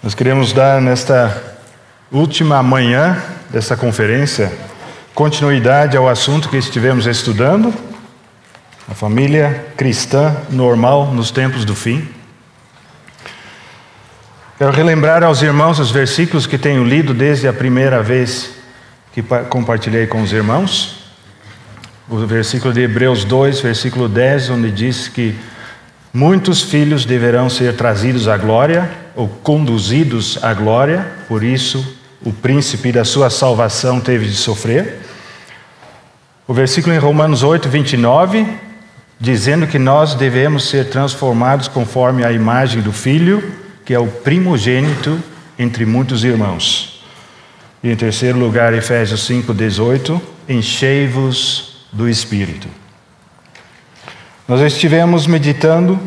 Nós queremos dar nesta última manhã dessa conferência continuidade ao assunto que estivemos estudando, a família cristã normal nos tempos do fim. Quero relembrar aos irmãos os versículos que tenho lido desde a primeira vez que compartilhei com os irmãos. O versículo de Hebreus 2, versículo 10, onde diz que muitos filhos deverão ser trazidos à glória, ou conduzidos à glória, por isso o príncipe da sua salvação teve de sofrer. O versículo em Romanos 8, 29, dizendo que nós devemos ser transformados conforme a imagem do Filho, que é o primogênito entre muitos irmãos. E em terceiro lugar, Efésios 5, 18, enchei-vos do Espírito. Nós estivemos meditando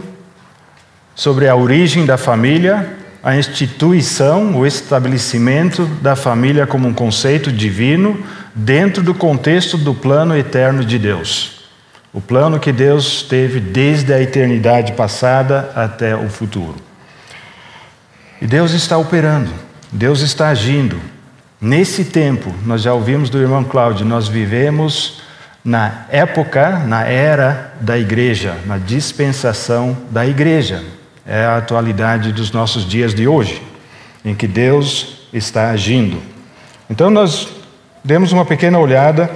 sobre a origem da família, a instituição, o estabelecimento da família como um conceito divino dentro do contexto do plano eterno de Deus. O plano que Deus teve desde a eternidade passada até o futuro. E Deus está operando, Deus está agindo. Nesse tempo, nós já ouvimos do irmão Cláudio, nós vivemos na época, na era da igreja, na dispensação da igreja. É a atualidade dos nossos dias de hoje, em que Deus está agindo. Então nós demos uma pequena olhada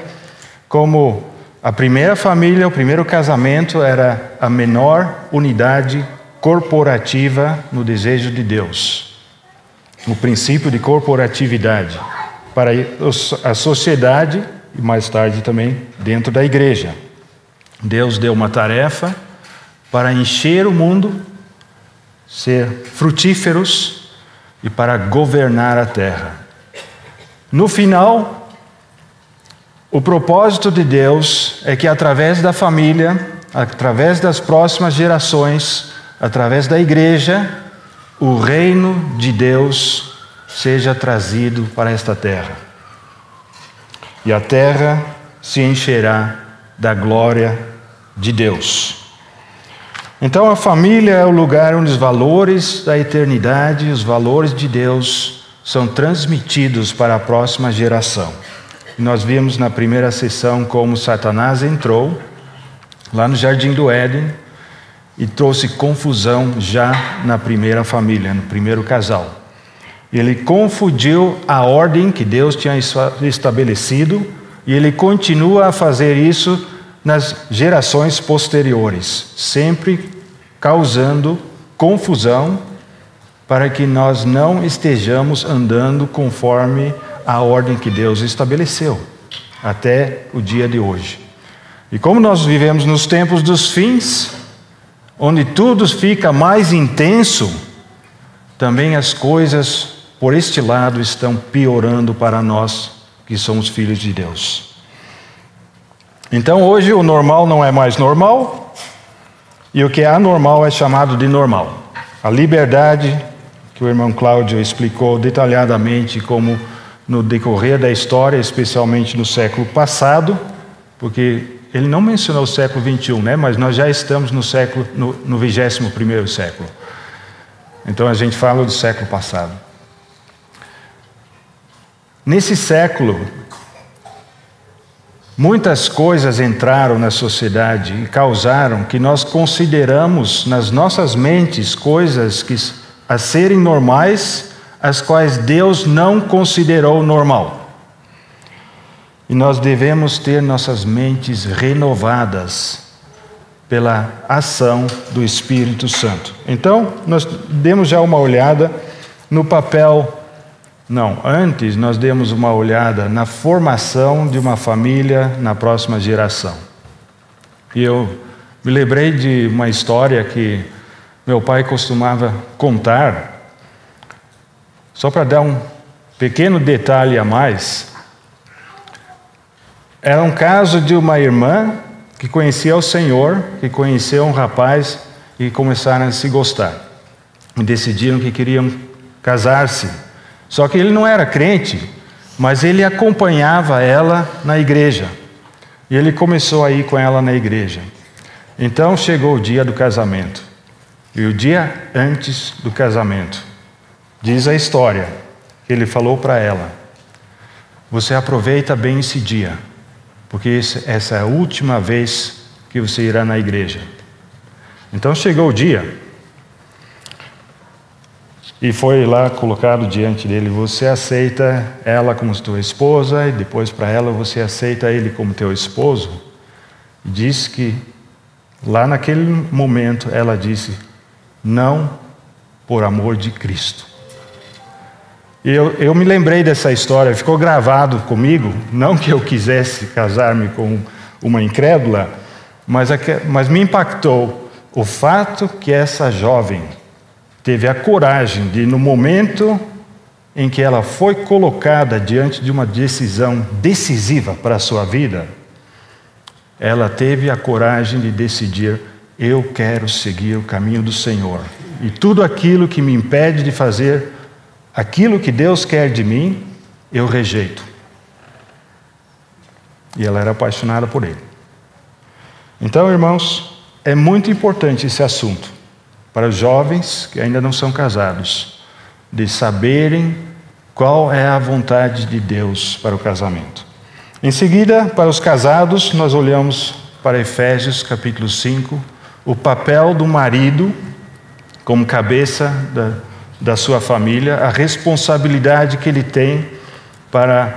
como a primeira família, o primeiro casamento era a menor unidade corporativa no desejo de Deus. O princípio de corporatividade para a sociedade e mais tarde também dentro da igreja. Deus deu uma tarefa para encher o mundo, ser frutíferos e para governar a terra. No final, o propósito de Deus é que através da família, através das próximas gerações, através da igreja, o reino de Deus seja trazido para esta terra. E a terra se encherá da glória de Deus. Então a família é o lugar onde os valores da eternidade, os valores de Deus são transmitidos para a próxima geração. E nós vimos na primeira sessão como Satanás entrou lá no Jardim do Éden e trouxe confusão já na primeira família, no primeiro casal. Ele confundiu a ordem que Deus tinha estabelecido e ele continua a fazer isso nas gerações posteriores, sempre causando confusão para que nós não estejamos andando conforme a ordem que Deus estabeleceu até o dia de hoje. E como nós vivemos nos tempos dos fins, onde tudo fica mais intenso, também as coisas por este lado estão piorando para nós que somos filhos de Deus. Então hoje o normal não é mais normal e o que é anormal é chamado de normal. A liberdade que o irmão Cláudio explicou detalhadamente como no decorrer da história, especialmente no século passado, porque ele não mencionou o século 21, né? Mas nós já estamos no 21º século. Então a gente fala do século passado. Nesse século, muitas coisas entraram na sociedade e causaram que nós consideramos nas nossas mentes coisas que a serem normais, as quais Deus não considerou normal. E nós devemos ter nossas mentes renovadas pela ação do Espírito Santo. Então, nós demos já uma olhada no papel. Não, antes nós demos uma olhada na formação de uma família na próxima geração. E eu me lembrei de uma história que meu pai costumava contar, só para dar um pequeno detalhe a mais. Era um caso de uma irmã que conhecia o Senhor, que conheceu um rapaz e começaram a se gostar. E decidiram que queriam casar-se. Só que ele não era crente, mas ele acompanhava ela na igreja. E ele começou a ir com ela na igreja. Então chegou o dia do casamento. E o dia antes do casamento, Diz a história que ele falou para ela: você aproveita bem esse dia, porque essa é a última vez que você irá na igreja. Então chegou o dia, e foi lá colocado diante dele: você aceita ela como tua esposa, e depois para ela você aceita ele como teu esposo? Diz que lá naquele momento ela disse: não, por amor de Cristo. E eu me lembrei dessa história, ficou gravado comigo, não que eu quisesse casar-me com uma incrédula, mas me impactou o fato que essa jovem teve a coragem de, no momento em que ela foi colocada diante de uma decisão decisiva para a sua vida, ela teve a coragem de decidir: eu quero seguir o caminho do Senhor, e tudo aquilo que me impede de fazer aquilo que Deus quer de mim, eu rejeito. E ela era apaixonada por ele. Então, irmãos, é muito importante esse assunto para os jovens que ainda não são casados, de saberem qual é a vontade de Deus para o casamento. Em seguida, para os casados, nós olhamos para Efésios capítulo 5, o papel do marido como cabeça da sua família, a responsabilidade que ele tem para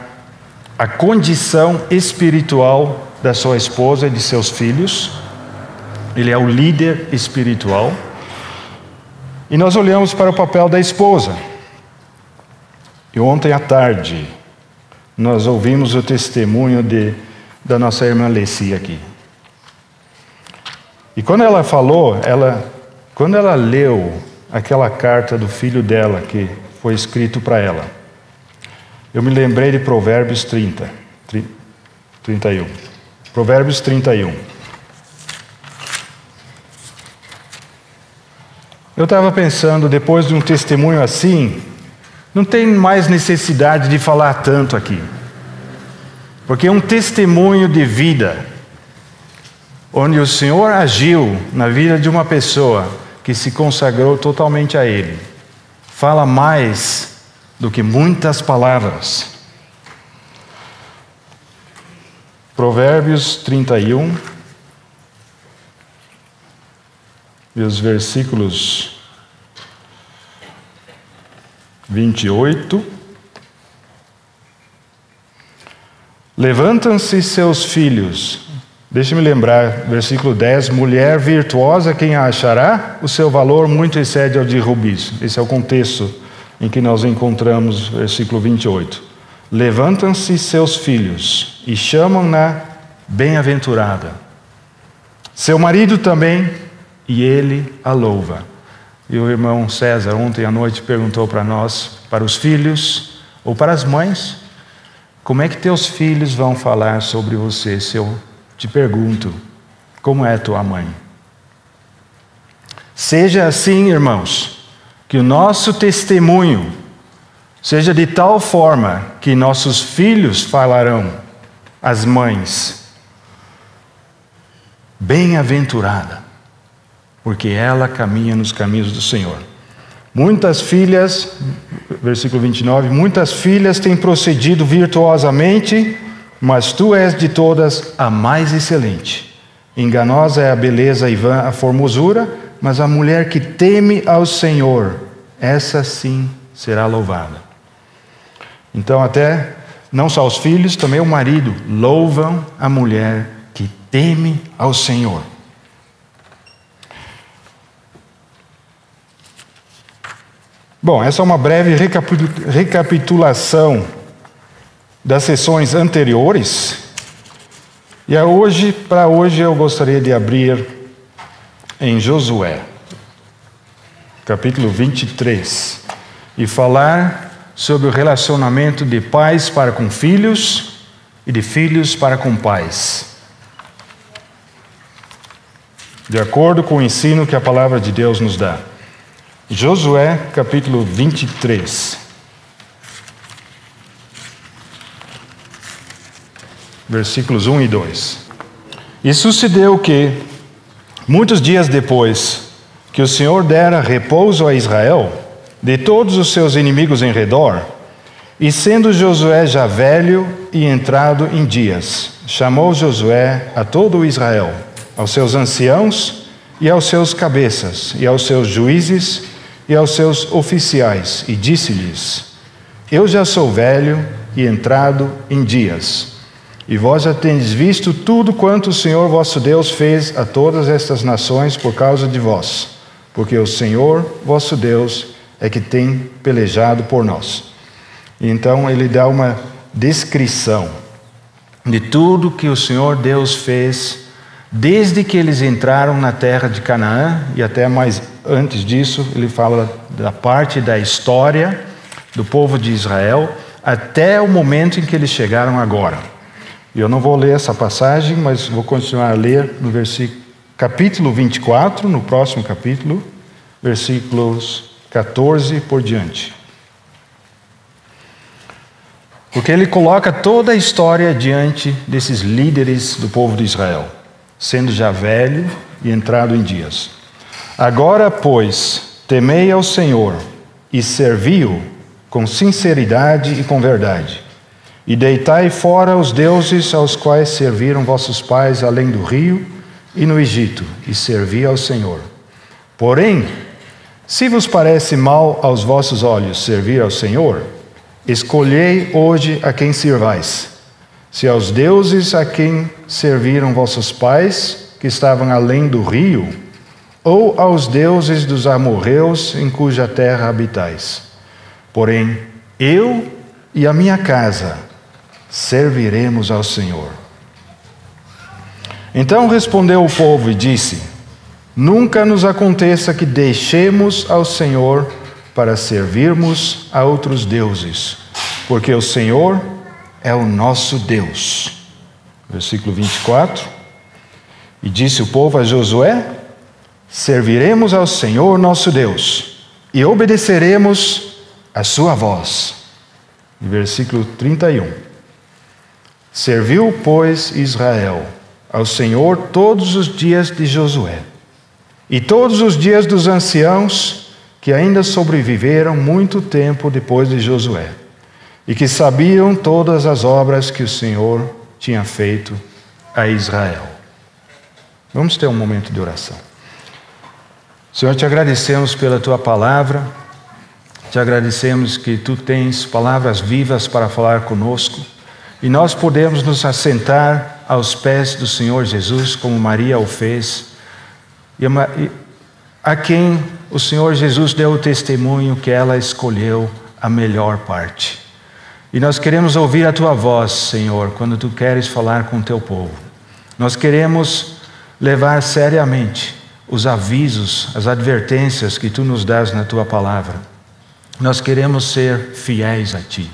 a condição espiritual da sua esposa e de seus filhos. Ele é o líder espiritual. E nós olhamos para o papel da esposa. E ontem à tarde, nós ouvimos o testemunho da nossa irmã Lessie aqui. E quando ela falou, quando ela leu aquela carta do filho dela que foi escrito para ela, eu me lembrei de Provérbios 31. Provérbios 31. Eu estava pensando, depois de um testemunho assim, não tem mais necessidade de falar tanto aqui. Porque é um testemunho de vida, onde o Senhor agiu na vida de uma pessoa que se consagrou totalmente a Ele, fala mais do que muitas palavras. Provérbios 31, e os versículos 28. Levantam-se seus filhos. Deixe-me lembrar, versículo 10, mulher virtuosa, quem a achará? O seu valor muito excede ao de rubis. Esse é o contexto em que nós encontramos versículo 28. Levantam-se seus filhos e chamam-na bem-aventurada. Seu marido também, e ele a louva. E o irmão César ontem à noite perguntou para nós, para os filhos ou para as mães: como é que teus filhos vão falar sobre você se eu te pergunto, como é tua mãe? Seja assim, irmãos, que o nosso testemunho seja de tal forma que nossos filhos falarão às mães: bem-aventurada, porque ela caminha nos caminhos do Senhor. Muitas filhas, versículo 29, muitas filhas têm procedido virtuosamente, mas tu és de todas a mais excelente. Enganosa é a beleza e vã a formosura, mas a mulher que teme ao Senhor, essa sim será louvada. Então até, não só os filhos, também o marido louvam a mulher que teme ao Senhor. Bom, essa é uma breve recapitulação das sessões anteriores. E para hoje eu gostaria de abrir em Josué, capítulo 23, e falar sobre o relacionamento de pais para com filhos e de filhos para com pais, de acordo com o ensino que a palavra de Deus nos dá. Josué, capítulo 23. Versículos 1 e 2. E sucedeu que, muitos dias depois que o Senhor dera repouso a Israel, de todos os seus inimigos em redor. E sendo Josué já velho e entrado em dias, chamou Josué a todo o Israel, aos seus anciãos e aos seus cabeças, e aos seus juízes e aos seus oficiais, e disse-lhes: Eu já sou velho e entrado em dias, e vós já tendes visto tudo quanto o Senhor vosso Deus fez a todas estas nações por causa de vós, porque o Senhor vosso Deus é que tem pelejado por nós. Então ele dá uma descrição de tudo que o Senhor Deus fez desde que eles entraram na terra de Canaã, e até mais antes disso ele fala da parte da história do povo de Israel até o momento em que eles chegaram agora. Eu não vou ler essa passagem, mas vou continuar a ler no capítulo 24, no próximo capítulo, versículos 14 por diante. Porque ele coloca toda a história diante desses líderes do povo de Israel, sendo já velho e entrado em dias. Agora, pois, temei ao Senhor e servi-o com sinceridade e com verdade. E deitai fora os deuses aos quais serviram vossos pais além do rio e no Egito, e servi ao Senhor. Porém, se vos parece mal aos vossos olhos servir ao Senhor, escolhei hoje a quem sirvais, se aos deuses a quem serviram vossos pais, que estavam além do rio, ou aos deuses dos amorreus em cuja terra habitais. Porém, eu e a minha casa serviremos ao Senhor. Então respondeu o povo e disse: Nunca nos aconteça que deixemos ao Senhor para servirmos a outros deuses, porque o Senhor é o nosso Deus. Versículo 24. E disse o povo a Josué: Serviremos ao Senhor nosso Deus e obedeceremos a sua voz. E versículo 31. Serviu, pois, Israel ao Senhor todos os dias de Josué e todos os dias dos anciãos que ainda sobreviveram muito tempo depois de Josué, e que sabiam todas as obras que o Senhor tinha feito a Israel. Vamos ter um momento de oração. Senhor, te agradecemos pela tua palavra, te agradecemos que tu tens palavras vivas para falar conosco, e nós podemos nos assentar aos pés do Senhor Jesus, como Maria o fez, e a quem o Senhor Jesus deu o testemunho que ela escolheu a melhor parte. E nós queremos ouvir a tua voz, Senhor, quando tu queres falar com o teu povo. Nós queremos levar seriamente os avisos, as advertências que tu nos dás na tua palavra. Nós queremos ser fiéis a ti.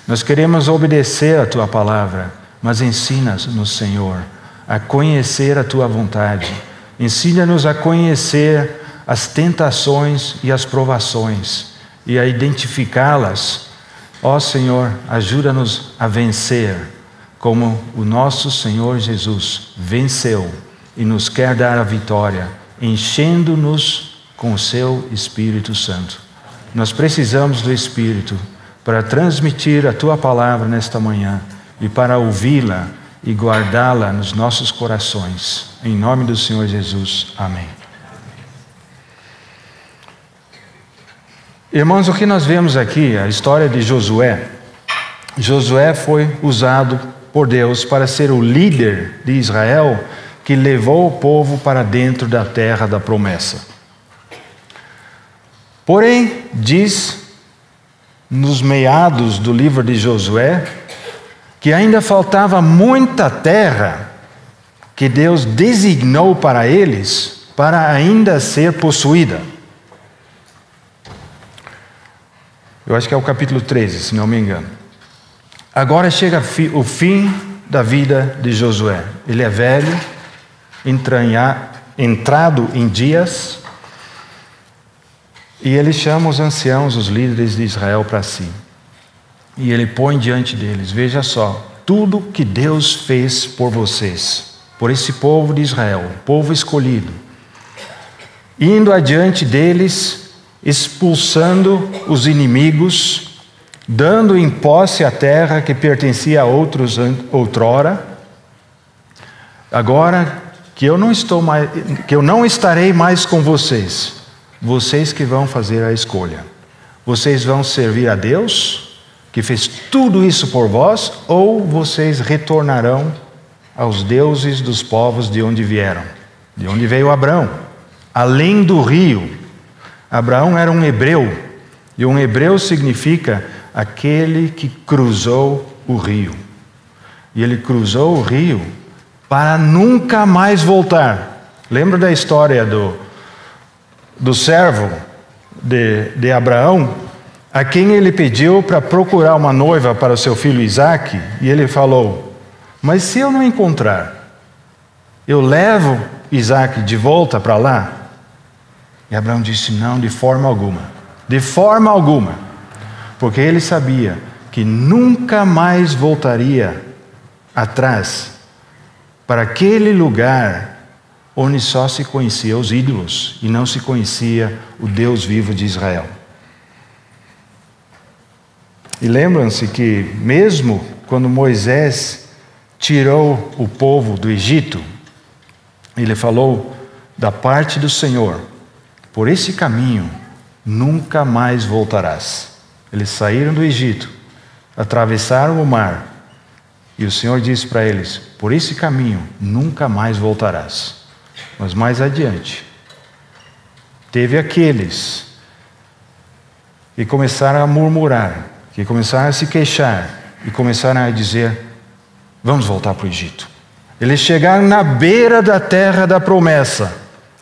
Nós queremos obedecer a tua palavra, mas ensina-nos, Senhor, a conhecer a tua vontade. Ensina-nos a conhecer as tentações e as provações e a identificá-las. Ó Senhor, ajuda-nos a vencer, como o nosso Senhor Jesus venceu e nos quer dar a vitória, enchendo-nos com o seu Espírito Santo. Nós precisamos do Espírito para transmitir a tua palavra nesta manhã e para ouvi-la e guardá-la nos nossos corações. Em nome do Senhor Jesus. Amém. Irmãos, o que nós vemos aqui, a história de Josué. Josué foi usado por Deus para ser o líder de Israel que levou o povo para dentro da terra da promessa. Porém, diz nos meados do livro de Josué que ainda faltava muita terra que Deus designou para eles para ainda ser possuída. Eu acho que é o capítulo 13, se não me engano. Agora chega o fim da vida de Josué. Ele é velho, entrado em dias, e ele chama os anciãos, os líderes de Israel para si. E ele põe diante deles: veja só, tudo que Deus fez por vocês, por esse povo de Israel, povo escolhido. Indo adiante deles, expulsando os inimigos, dando em posse a terra que pertencia a outros outrora. Agora que eu não estarei mais com vocês, vocês que vão fazer a escolha. Vocês vão servir a Deus, que fez tudo isso por vós, ou vocês retornarão aos deuses dos povos de onde vieram, de onde veio Abraão, além do rio. Abraão era um hebreu, e um hebreu significa aquele que cruzou o rio. E ele cruzou o rio para nunca mais voltar. Lembra da história do servo de Abraão, a quem ele pediu para procurar uma noiva para o seu filho Isaque, e ele falou: mas se eu não encontrar, eu levo Isaque de volta para lá? E Abraão disse: não, de forma alguma. De forma alguma. Porque ele sabia que nunca mais voltaria atrás para aquele lugar onde só se conhecia os ídolos e não se conhecia o Deus vivo de Israel. E lembram-se que mesmo quando Moisés tirou o povo do Egito, ele falou da parte do Senhor: por esse caminho nunca mais voltarás. Eles saíram do Egito, atravessaram o mar, e o Senhor disse para eles: por esse caminho nunca mais voltarás. Mas mais adiante, teve aqueles que começaram a murmurar, que começaram a se queixar, e começaram a dizer: vamos voltar para o Egito. Eles chegaram na beira da terra da promessa,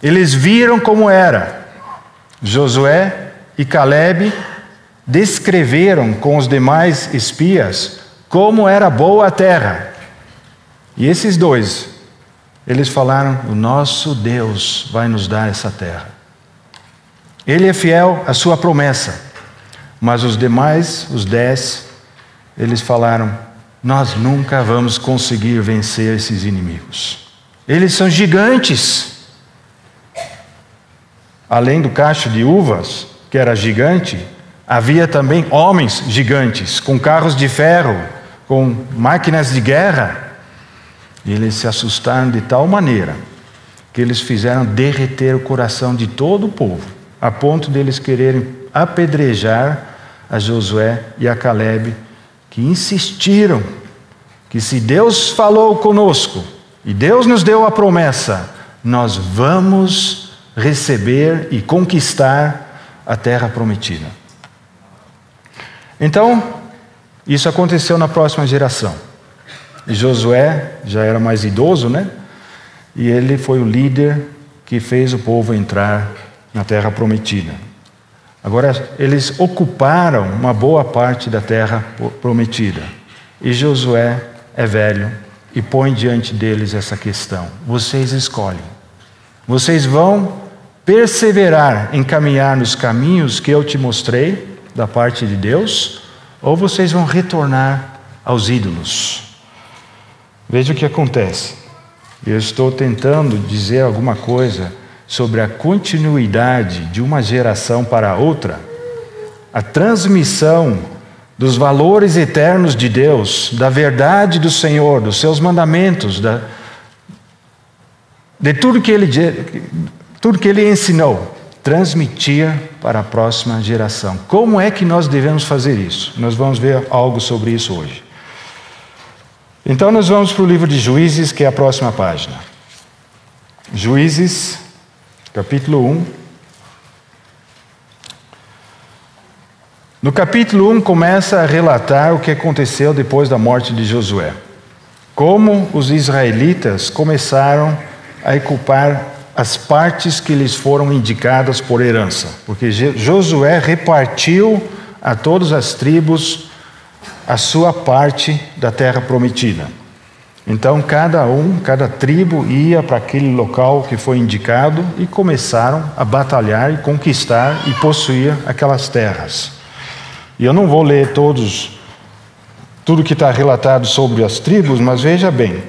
eles viram como era. Josué e Calebe descreveram com os demais espias como era boa a terra. E esses dois, eles falaram: o nosso Deus vai nos dar essa terra. Ele é fiel à sua promessa. Mas os demais, os 10, eles falaram: nós nunca vamos conseguir vencer esses inimigos. Eles são gigantes. Além do cacho de uvas, que era gigante, havia também homens gigantes, com carros de ferro, com máquinas de guerra. E eles se assustaram de tal maneira que eles fizeram derreter o coração de todo o povo, a ponto de eles quererem apedrejar a Josué e a Calebe, que insistiram que se Deus falou conosco e Deus nos deu a promessa, nós vamos receber e conquistar a terra prometida. Então, isso aconteceu na próxima geração. E Josué já era mais idoso, né? E ele foi o líder que fez o povo entrar na terra prometida. Agora, eles ocuparam uma boa parte da terra prometida. E Josué é velho e põe diante deles essa questão: vocês escolhem. Vocês vão perseverar em caminhar nos caminhos que eu te mostrei da parte de Deus, ou vocês vão retornar aos ídolos? Veja o que acontece. Eu estou tentando dizer alguma coisa sobre a continuidade de uma geração para outra, a transmissão dos valores eternos de Deus, da verdade do Senhor, dos seus mandamentos, de tudo que Ele ensinou, transmitir para a próxima geração. Como é que nós devemos fazer isso? Nós vamos ver algo sobre isso hoje. Então nós vamos para o livro de Juízes, que é a próxima página. Juízes, capítulo 1. No capítulo 1 começa a relatar o que aconteceu depois da morte de Josué. Como os israelitas começaram a ocupar as partes que lhes foram indicadas por herança. Porque Josué repartiu a todas as tribos a sua parte da terra prometida. Então cada tribo ia para aquele local que foi indicado e começaram a batalhar e conquistar e possuir aquelas terras. E eu não vou ler tudo que está relatado sobre as tribos, mas veja bem,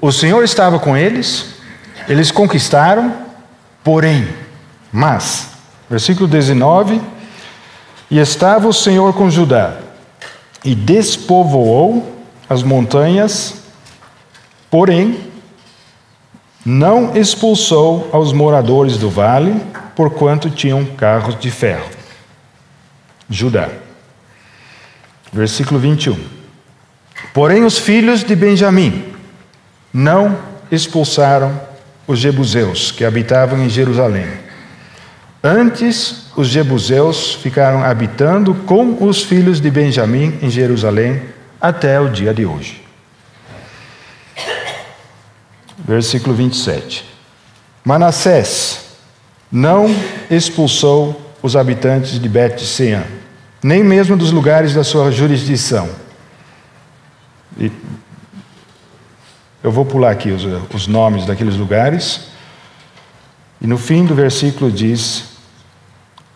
o Senhor estava com eles, eles conquistaram, mas Versículo 19. E estava o Senhor com Judá, e despovoou as montanhas, porém não expulsou aos moradores do vale, porquanto tinham carros de ferro. Judá. Versículo 21. Porém os filhos de Benjamim não expulsaram os jebuseus que habitavam em Jerusalém. Antes, os jebuseus ficaram habitando com os filhos de Benjamim em Jerusalém até o dia de hoje. Versículo 27. Manassés não expulsou os habitantes de Bet-Sean, nem mesmo dos lugares da sua jurisdição. E eu vou pular aqui os nomes daqueles lugares. E no fim do versículo diz: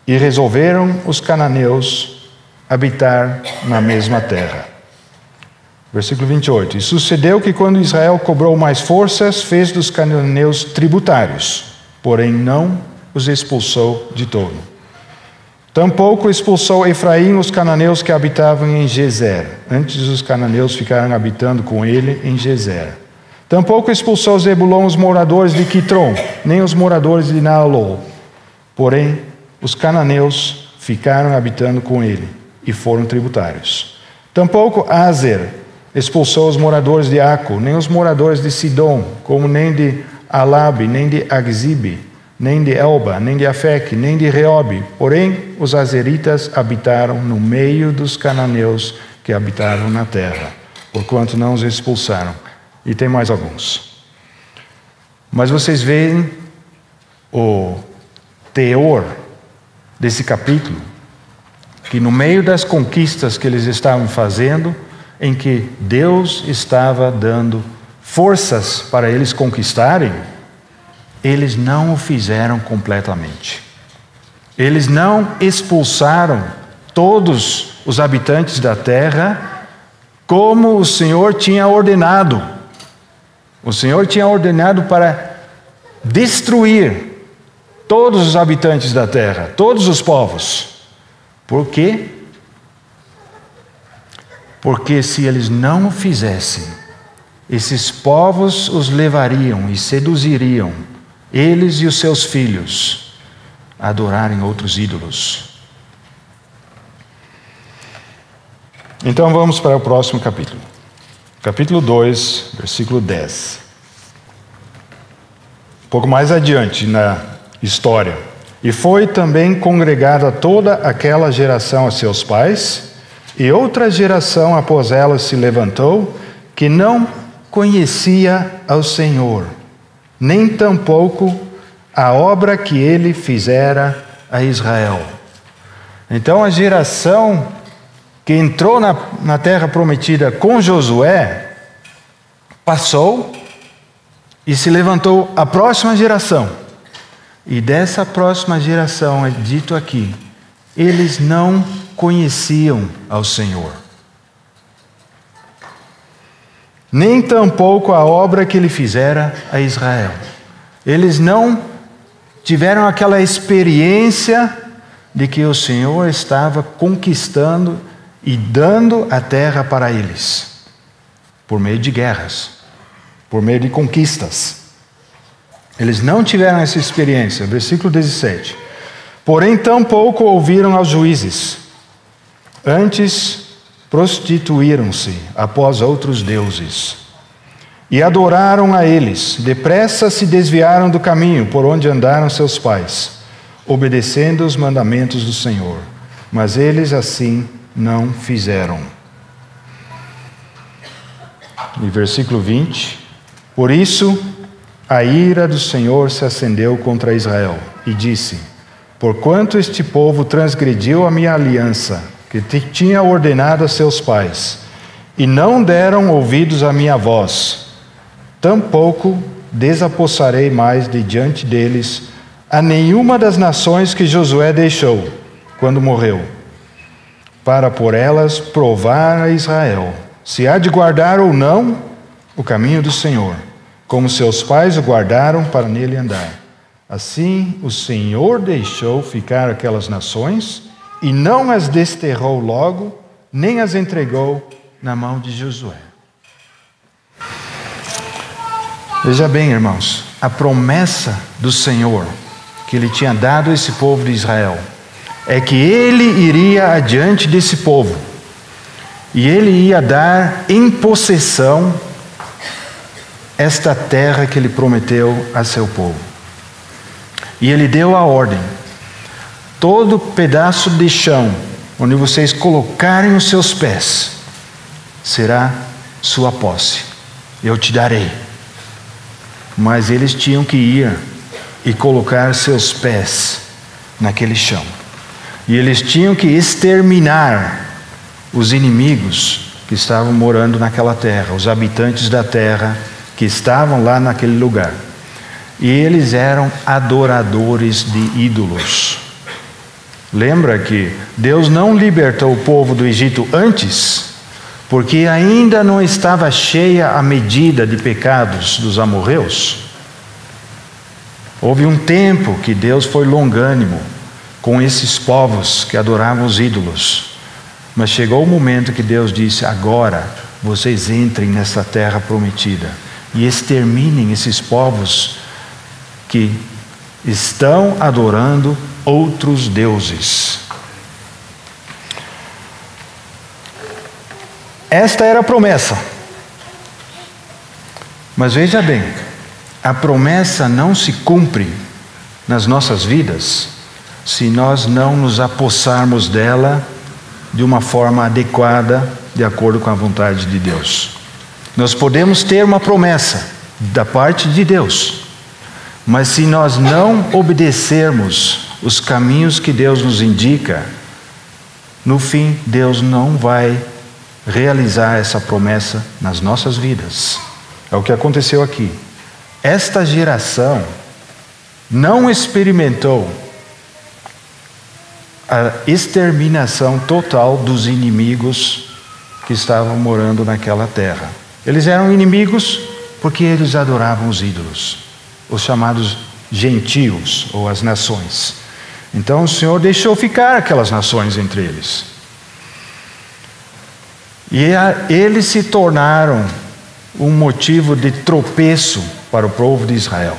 e resolveram os cananeus habitar na mesma terra. Versículo 28. E sucedeu que quando Israel cobrou mais forças, fez dos cananeus tributários, porém não os expulsou de todo. Tampouco expulsou Efraim os cananeus que habitavam em Gezer. Antes os cananeus ficaram habitando com ele em Gezer. Tampouco expulsou Zebulon os moradores de Quitron, nem os moradores de Naalol. Porém, os cananeus ficaram habitando com ele e foram tributários. Tampouco Azer expulsou os moradores de Aco, nem os moradores de Sidom, como nem de Alabe, nem de Agzibe, nem de Elba, nem de Afec, nem de Reobe. Porém, os azeritas habitaram no meio dos cananeus que habitaram na terra, porquanto não os expulsaram. E tem mais alguns. Mas vocês veem o teor desse capítulo, que no meio das conquistas que eles estavam fazendo, em que Deus estava dando forças para eles conquistarem, eles não o fizeram completamente. Eles não expulsaram todos os habitantes da terra como o Senhor tinha ordenado. O Senhor tinha ordenado para destruir todos os habitantes da terra, todos os povos. Por quê? Porque se eles não o fizessem, esses povos os levariam e seduziriam, eles e os seus filhos, a adorarem outros ídolos. Então vamos para o próximo capítulo. Capítulo 2, versículo 10. Um pouco mais adiante na história. E foi também congregada toda aquela geração a seus pais, e outra geração após ela se levantou, que não conhecia ao Senhor, nem tampouco a obra que ele fizera a Israel. Então a geração que entrou na terra prometida com Josué, passou e se levantou a próxima geração. E dessa próxima geração, é dito aqui, eles não conheciam ao Senhor. Nem tampouco a obra que ele fizera a Israel. Eles não tiveram aquela experiência de que o Senhor estava conquistando e dando a terra para eles, por meio de guerras, por meio de conquistas. Eles não tiveram essa experiência. Versículo 17. Porém, tampouco ouviram aos juízes. Antes, prostituíram-se após outros deuses. E adoraram a eles. Depressa se desviaram do caminho por onde andaram seus pais, obedecendo os mandamentos do Senhor. Mas eles assim não fizeram. E versículo 20. Por isso, a ira do Senhor se acendeu contra Israel e disse: porquanto este povo transgrediu a minha aliança, que tinha ordenado a seus pais, e não deram ouvidos à minha voz, tampouco desapossarei mais de diante deles a nenhuma das nações que Josué deixou, quando morreu, para por elas provar a Israel, se há de guardar ou não o caminho do Senhor, como seus pais o guardaram para nele andar, Assim o Senhor deixou ficar aquelas nações e não as desterrou logo, nem as entregou na mão de Josué. Veja bem, irmãos, a promessa do Senhor que Ele tinha dado a esse povo de Israel é que Ele iria adiante desse povo e Ele ia dar em possessão esta terra que Ele prometeu a seu povo. E Ele deu a ordem: todo pedaço de chão onde vocês colocarem os seus pés será sua posse, eu te darei. Mas eles tinham que ir e colocar seus pés naquele chão. E eles tinham que exterminar os inimigos que estavam morando naquela terra, os habitantes da terra que estavam lá naquele lugar. E eles eram adoradores de ídolos. Lembra que Deus não libertou o povo do Egito antes, porque ainda não estava cheia a medida de pecados dos amorreus? Houve um tempo que Deus foi longânimo com esses povos que adoravam os ídolos. Mas chegou o momento que Deus disse: agora vocês entrem nessa terra prometida e exterminem esses povos que estão adorando outros deuses. Esta era a promessa. Mas veja bem, a promessa não se cumpre nas nossas vidas se nós não nos apossarmos dela de uma forma adequada, de acordo com a vontade de Deus. Nós podemos ter uma promessa da parte de Deus, mas se nós não obedecermos os caminhos que Deus nos indica, no fim Deus não vai realizar essa promessa nas nossas vidas. É o que aconteceu aqui. Esta geração não experimentou a exterminação total dos inimigos que estavam morando naquela terra. Eles eram inimigos porque eles adoravam os ídolos, os chamados gentios ou as nações. Então o Senhor deixou ficar aquelas nações entre eles. E eles se tornaram um motivo de tropeço para o povo de Israel.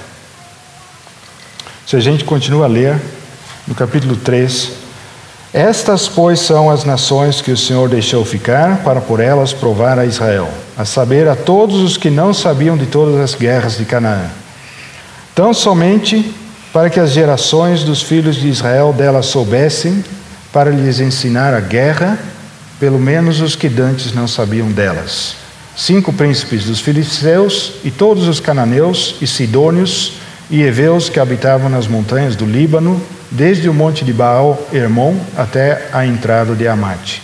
Se a gente continua a ler, no capítulo 3, estas, pois, são as nações que o Senhor deixou ficar para por elas provar a Israel, a saber, a todos os que não sabiam de todas as guerras de Canaã. Tão somente para que as gerações dos filhos de Israel delas soubessem, para lhes ensinar a guerra, pelo menos os que dantes não sabiam delas. 5 príncipes dos filisteus e todos os cananeus e sidônios e heveus que habitavam nas montanhas do Líbano, desde o monte de Baal-Hermon até a entrada de Amate.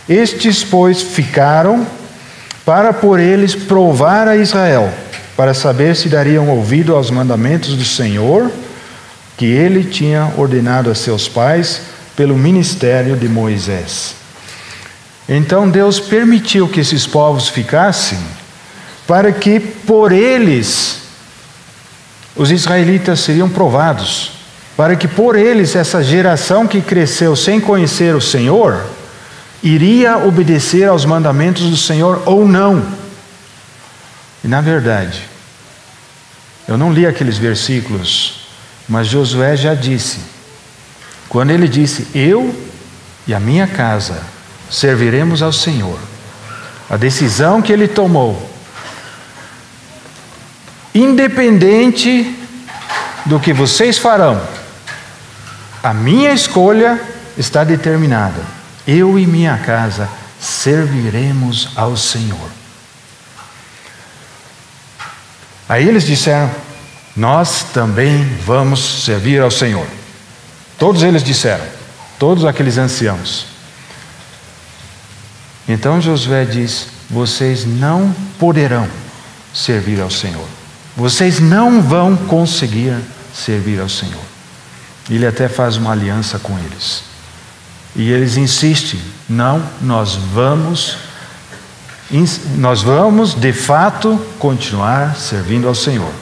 Estes, pois, ficaram para por eles provar a Israel, para saber se dariam ouvido aos mandamentos do Senhor, que ele tinha ordenado a seus pais pelo ministério de Moisés. Então Deus permitiu que esses povos ficassem, para que por eles os israelitas seriam provados, para que por eles essa geração que cresceu sem conhecer o Senhor iria obedecer aos mandamentos do Senhor ou não. E na verdade, eu não li aqueles versículos, mas Josué já disse, quando ele disse: eu e a minha casa serviremos ao Senhor, a decisão que ele tomou, independente do que vocês farão, a minha escolha está determinada. Eu e minha casa serviremos ao Senhor. Aí eles disseram: nós também vamos servir ao Senhor. Todos eles disseram, todos aqueles anciãos. Então Josué diz: vocês não poderão servir ao Senhor. Vocês não vão conseguir servir ao Senhor. Ele até faz uma aliança com eles. E eles insistem: não, nós vamos de fato continuar servindo ao Senhor.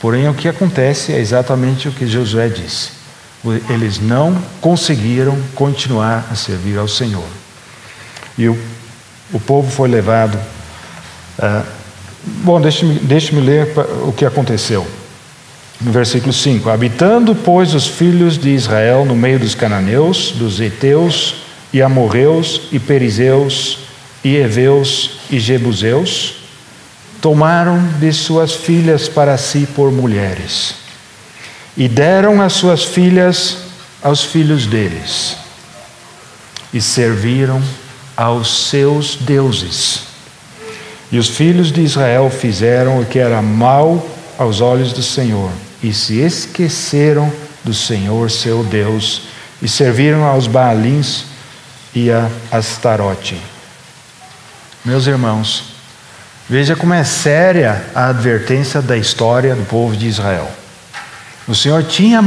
Porém, o que acontece é exatamente o que Josué disse. Eles não conseguiram continuar a servir ao Senhor. E o povo foi levado... Bom, deixe-me ler o que aconteceu. No versículo 5. Habitando, pois, os filhos de Israel no meio dos cananeus, dos heteus, e amorreus, e perizeus, e heveus, e jebuseus, tomaram de suas filhas para si por mulheres, e deram as suas filhas aos filhos deles, e serviram aos seus deuses. E os filhos de Israel fizeram o que era mal aos olhos do Senhor, e se esqueceram do Senhor seu Deus, e serviram aos Baalins e a Astarote. Meus irmãos, veja como é séria a advertência da história do povo de Israel. O Senhor tinha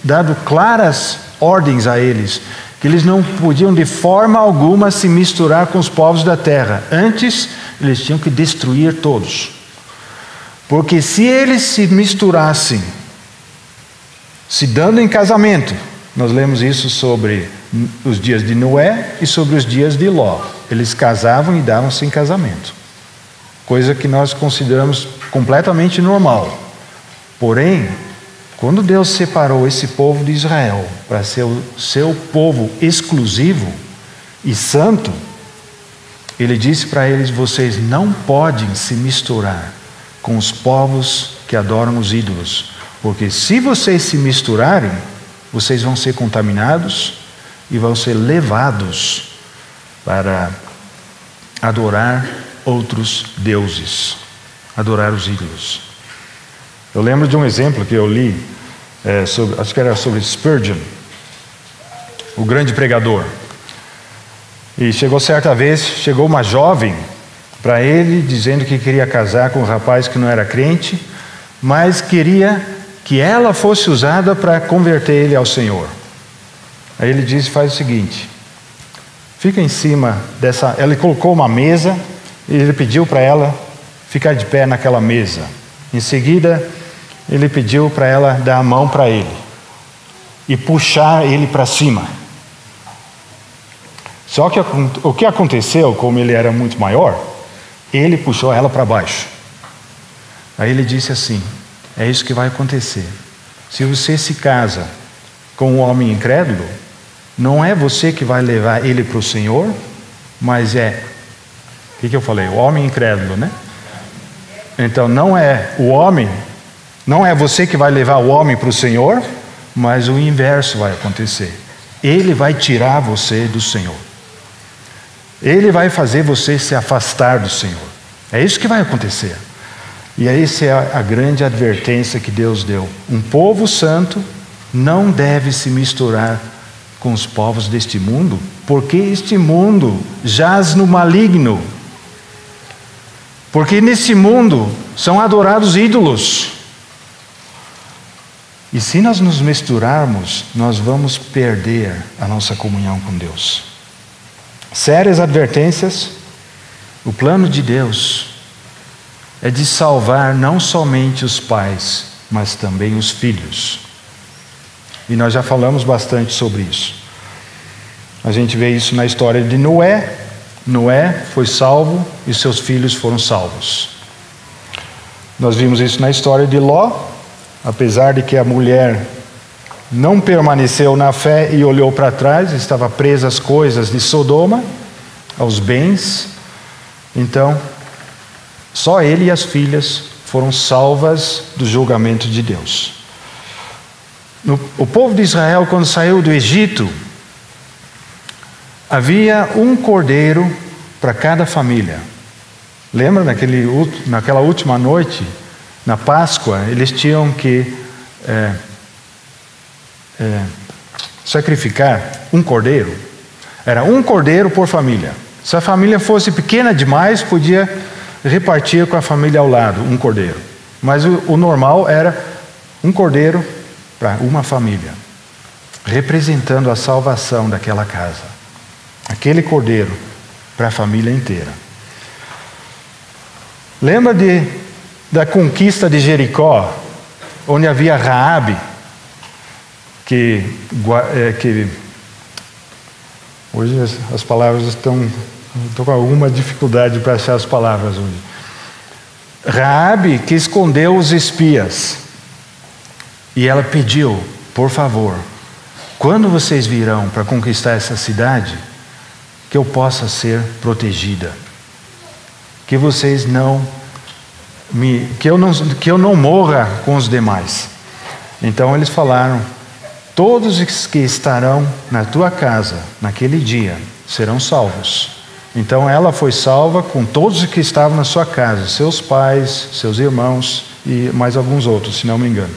dado claras ordens a eles, que eles não podiam de forma alguma se misturar com os povos da terra. Antes, eles tinham que destruir todos. Porque se eles se misturassem, se dando em casamento, nós lemos isso sobre os dias de Noé e sobre os dias de Ló. Eles casavam e davam-se em casamento. Coisa que nós consideramos completamente normal. Porém, quando Deus separou esse povo de Israel para ser o seu povo exclusivo e santo, Ele disse para eles: vocês não podem se misturar com os povos que adoram os ídolos, porque se vocês se misturarem, vocês vão ser contaminados e vão ser levados para adorar outros deuses, adorar os ídolos. Eu lembro de um exemplo que eu li, acho que era sobre Spurgeon, o grande pregador. E certa vez, chegou uma jovem para ele, dizendo que queria casar com um rapaz que não era crente, mas queria que ela fosse usada para converter ele ao Senhor. Aí ele disse: faz o seguinte, fica em cima dessa... Ele colocou uma mesa e ele pediu para ela ficar de pé naquela mesa. Em seguida, ele pediu para ela dar a mão para ele e puxar ele para cima. Só que o que aconteceu, como ele era muito maior, ele puxou ela para baixo. Aí ele disse assim: é isso que vai acontecer. Se você se casa com um homem incrédulo, não é você que vai levar ele para o Senhor, mas o que eu falei? O homem incrédulo, né? Então não é o homem, não é você que vai levar o homem para o Senhor, mas o inverso vai acontecer. Ele vai tirar você do Senhor. Ele vai fazer você se afastar do Senhor. É isso que vai acontecer. E essa é a grande advertência que Deus deu. Um povo santo não deve se misturar com os povos deste mundo, porque este mundo jaz no maligno. Porque nesse mundo são adorados ídolos. E se nós nos misturarmos, nós vamos perder a nossa comunhão com Deus. Sérias advertências. O plano de Deus é de salvar não somente os pais, mas também os filhos. E nós já falamos bastante sobre isso. A gente vê isso na história de Noé. Noé foi salvo e seus filhos foram salvos. Nós vimos isso na história de Ló. Apesar de que a mulher não permaneceu na fé e olhou para trás, estava presa às coisas de Sodoma, aos bens. Então, só ele e as filhas foram salvas do julgamento de Deus. O povo de Israel, quando saiu do Egito, havia um cordeiro para cada família. Lembra naquela última noite, na Páscoa, eles tinham que sacrificar um cordeiro. Era um cordeiro por família. Se a família fosse pequena demais, podia repartir com a família ao lado, um cordeiro. Mas o normal era um cordeiro para uma família, representando a salvação daquela casa. Aquele cordeiro para a família inteira. Lembra de da conquista de Jericó, onde havia Raabe, que hoje as palavras estou com alguma dificuldade para achar as palavras hoje. Raabe que escondeu os espias. E ela pediu, por favor, quando vocês virão para conquistar essa cidade, que eu possa ser protegida. Que vocês que eu não morra com os demais. Então eles falaram: todos os que estarão na tua casa naquele dia serão salvos. Então ela foi salva com todos os que estavam na sua casa, seus pais, seus irmãos e mais alguns outros, se não me engano.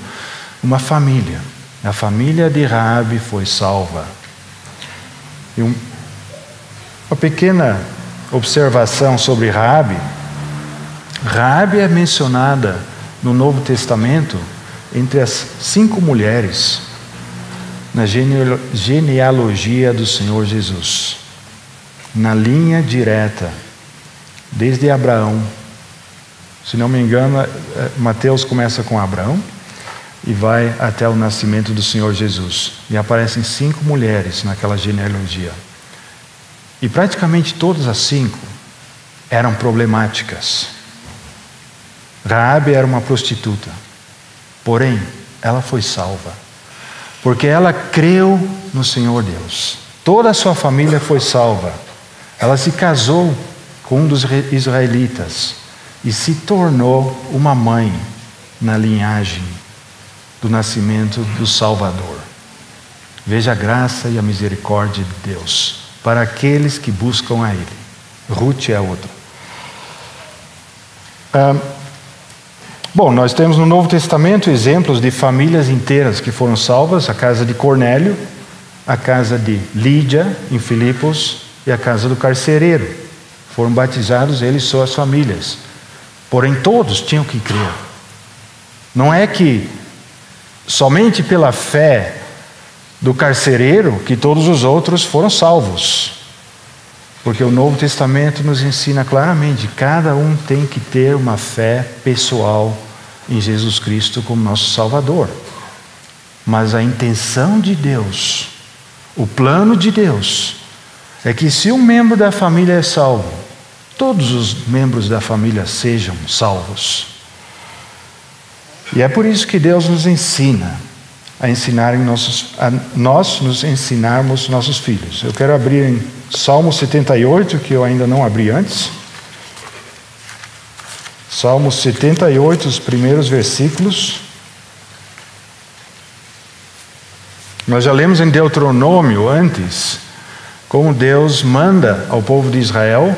Uma família. A família de Raabe foi salva. E uma pequena observação sobre Raabe. Raabe é mencionada no Novo Testamento entre as 5 mulheres na genealogia do Senhor Jesus. Na linha direta, desde Abraão. Se não me engano, Mateus começa com Abraão e vai até o nascimento do Senhor Jesus. E aparecem 5 mulheres naquela genealogia. E praticamente todas as 5 eram problemáticas. Raabe era uma prostituta. Porém, ela foi salva. Porque ela creu no Senhor Deus. Toda a sua família foi salva. Ela se casou com um dos israelitas e se tornou uma mãe na linhagem do nascimento do Salvador. Veja a graça e a misericórdia de Deus para aqueles que buscam a Ele. Ruth é a outra. Bom, nós temos no Novo Testamento exemplos de famílias inteiras que foram salvas. A casa de Cornélio, a casa de Lídia em Filipos e a casa do carcereiro. Foram batizados eles e suas famílias. Porém todos tinham que crer. Não é que somente pela fé do carcereiro que todos os outros foram salvos. Porque o Novo Testamento nos ensina claramente, cada um tem que ter uma fé pessoal em Jesus Cristo como nosso Salvador. Mas a intenção de Deus, o plano de Deus, é que se um membro da família é salvo, todos os membros da família sejam salvos. E é por isso que Deus nos ensina a nós nos ensinarmos nossos filhos. Eu quero abrir em Salmo 78, que eu ainda não abri antes. Salmo 78, os primeiros versículos. Nós já lemos em Deuteronômio antes, como Deus manda ao povo de Israel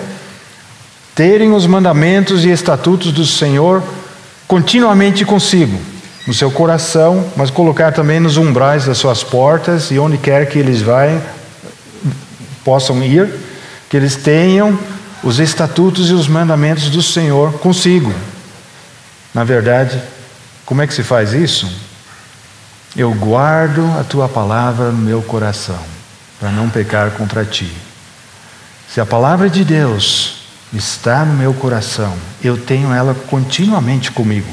terem os mandamentos e estatutos do Senhor continuamente consigo, no seu coração, mas colocar também nos umbrais das suas portas, e onde quer que eles possam ir, que eles tenham os estatutos e os mandamentos do Senhor consigo. Na verdade, como é que se faz isso? Eu guardo a tua palavra no meu coração, para não pecar contra ti. Se a palavra de Deus está no meu coração, eu tenho ela continuamente comigo.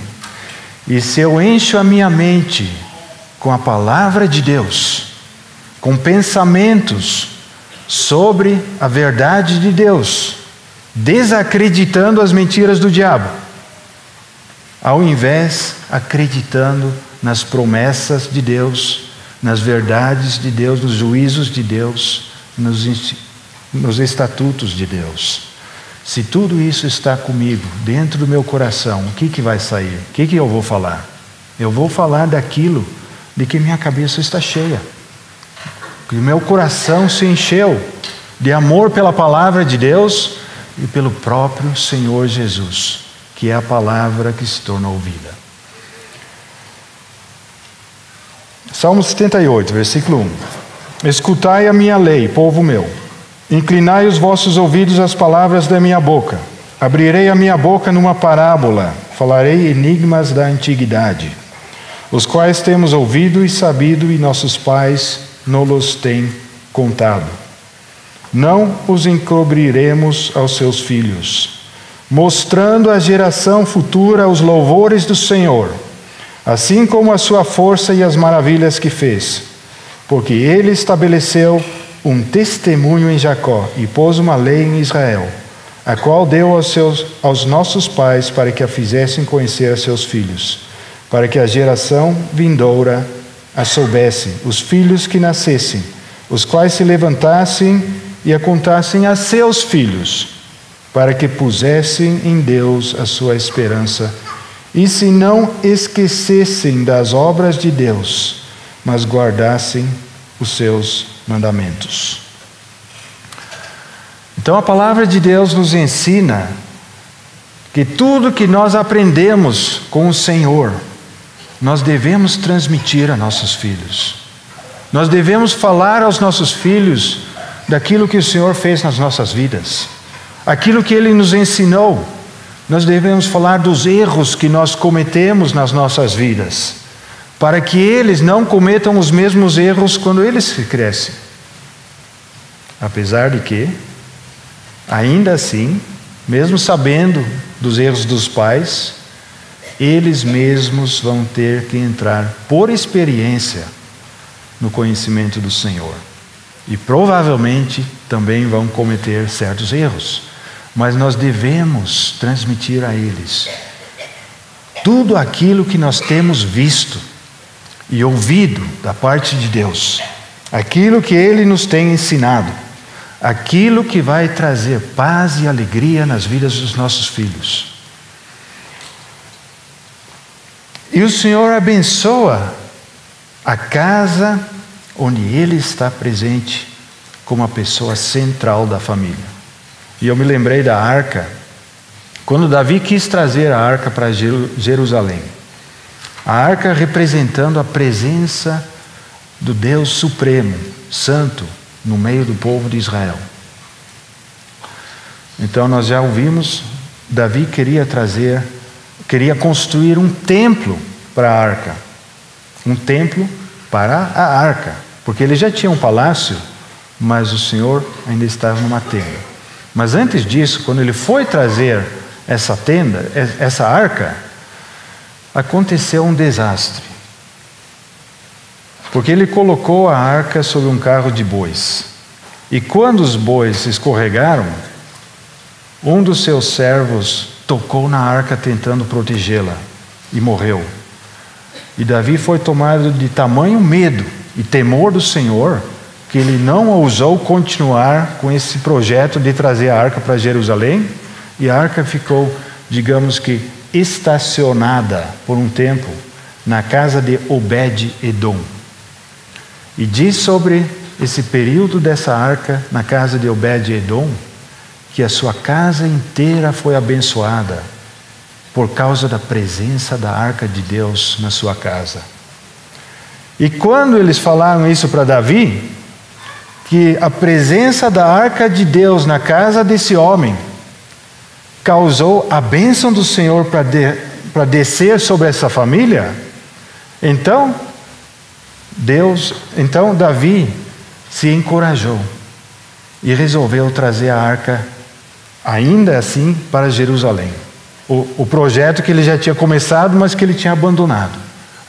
E se eu encho a minha mente com a palavra de Deus, com pensamentos sobre a verdade de Deus, desacreditando as mentiras do diabo, ao invés acreditando nas promessas de Deus, nas verdades de Deus, nos juízos de Deus, nos estatutos de Deus. Se tudo isso está comigo, dentro do meu coração, o que vai sair? O que eu vou falar? Eu vou falar daquilo de que minha cabeça está cheia. Que meu coração se encheu de amor pela palavra de Deus e pelo próprio Senhor Jesus, que é a palavra que se tornou vida. Salmo 78, versículo 1. Escutai a minha lei, povo meu. Inclinai os vossos ouvidos às palavras da minha boca. Abrirei a minha boca numa parábola, falarei enigmas da antiguidade, os quais temos ouvido e sabido, e nossos pais nos têm contado. Não os encobriremos aos seus filhos, mostrando à geração futura os louvores do Senhor, assim como a sua força e as maravilhas que fez. Porque ele estabeleceu um testemunho em Jacó e pôs uma lei em Israel, a qual deu aos nossos pais para que a fizessem conhecer a seus filhos, para que a geração vindoura a soubesse, os filhos que nascessem, os quais se levantassem e a contassem a seus filhos, para que pusessem em Deus a sua esperança, e se não esquecessem das obras de Deus, mas guardassem os seus mandamentos. Então a palavra de Deus nos ensina que tudo que nós aprendemos com o Senhor, nós devemos transmitir a nossos filhos. Nós devemos falar aos nossos filhos daquilo que o Senhor fez nas nossas vidas, aquilo que Ele nos ensinou. Nós devemos falar dos erros que nós cometemos nas nossas vidas, para que eles não cometam os mesmos erros quando eles crescem. Apesar de que, ainda assim, mesmo sabendo dos erros dos pais, eles mesmos vão ter que entrar por experiência no conhecimento do Senhor. E provavelmente também vão cometer certos erros. Mas nós devemos transmitir a eles tudo aquilo que nós temos visto e ouvido da parte de Deus, aquilo que Ele nos tem ensinado, aquilo que vai trazer paz e alegria nas vidas dos nossos filhos. E o Senhor abençoa a casa onde Ele está presente como a pessoa central da família. E eu me lembrei da arca, quando Davi quis trazer a arca para Jerusalém. A arca representando a presença do Deus Supremo, Santo, no meio do povo de Israel. Então nós já ouvimos, Davi queria construir um templo para a arca. Um templo para a arca, porque ele já tinha um palácio, mas o Senhor ainda estava numa tenda. Mas antes disso, quando ele foi trazer essa tenda, essa arca, aconteceu um desastre. Porque ele colocou a arca sobre um carro de bois. E quando os bois escorregaram, um dos seus servos tocou na arca tentando protegê-la e morreu. E Davi foi tomado de tamanho medo e temor do Senhor, que ele não ousou continuar com esse projeto de trazer a arca para Jerusalém, e a arca ficou, digamos que, estacionada por um tempo na casa de Obed-Edom. E diz sobre esse período dessa arca na casa de Obed-Edom, que a sua casa inteira foi abençoada por causa da presença da arca de Deus na sua casa. E quando eles falaram isso para Davi, que a presença da arca de Deus na casa desse homem causou a bênção do Senhor para descer sobre essa família, então Davi se encorajou e resolveu trazer a arca ainda assim para Jerusalém. O projeto que ele já tinha começado, mas que ele tinha abandonado.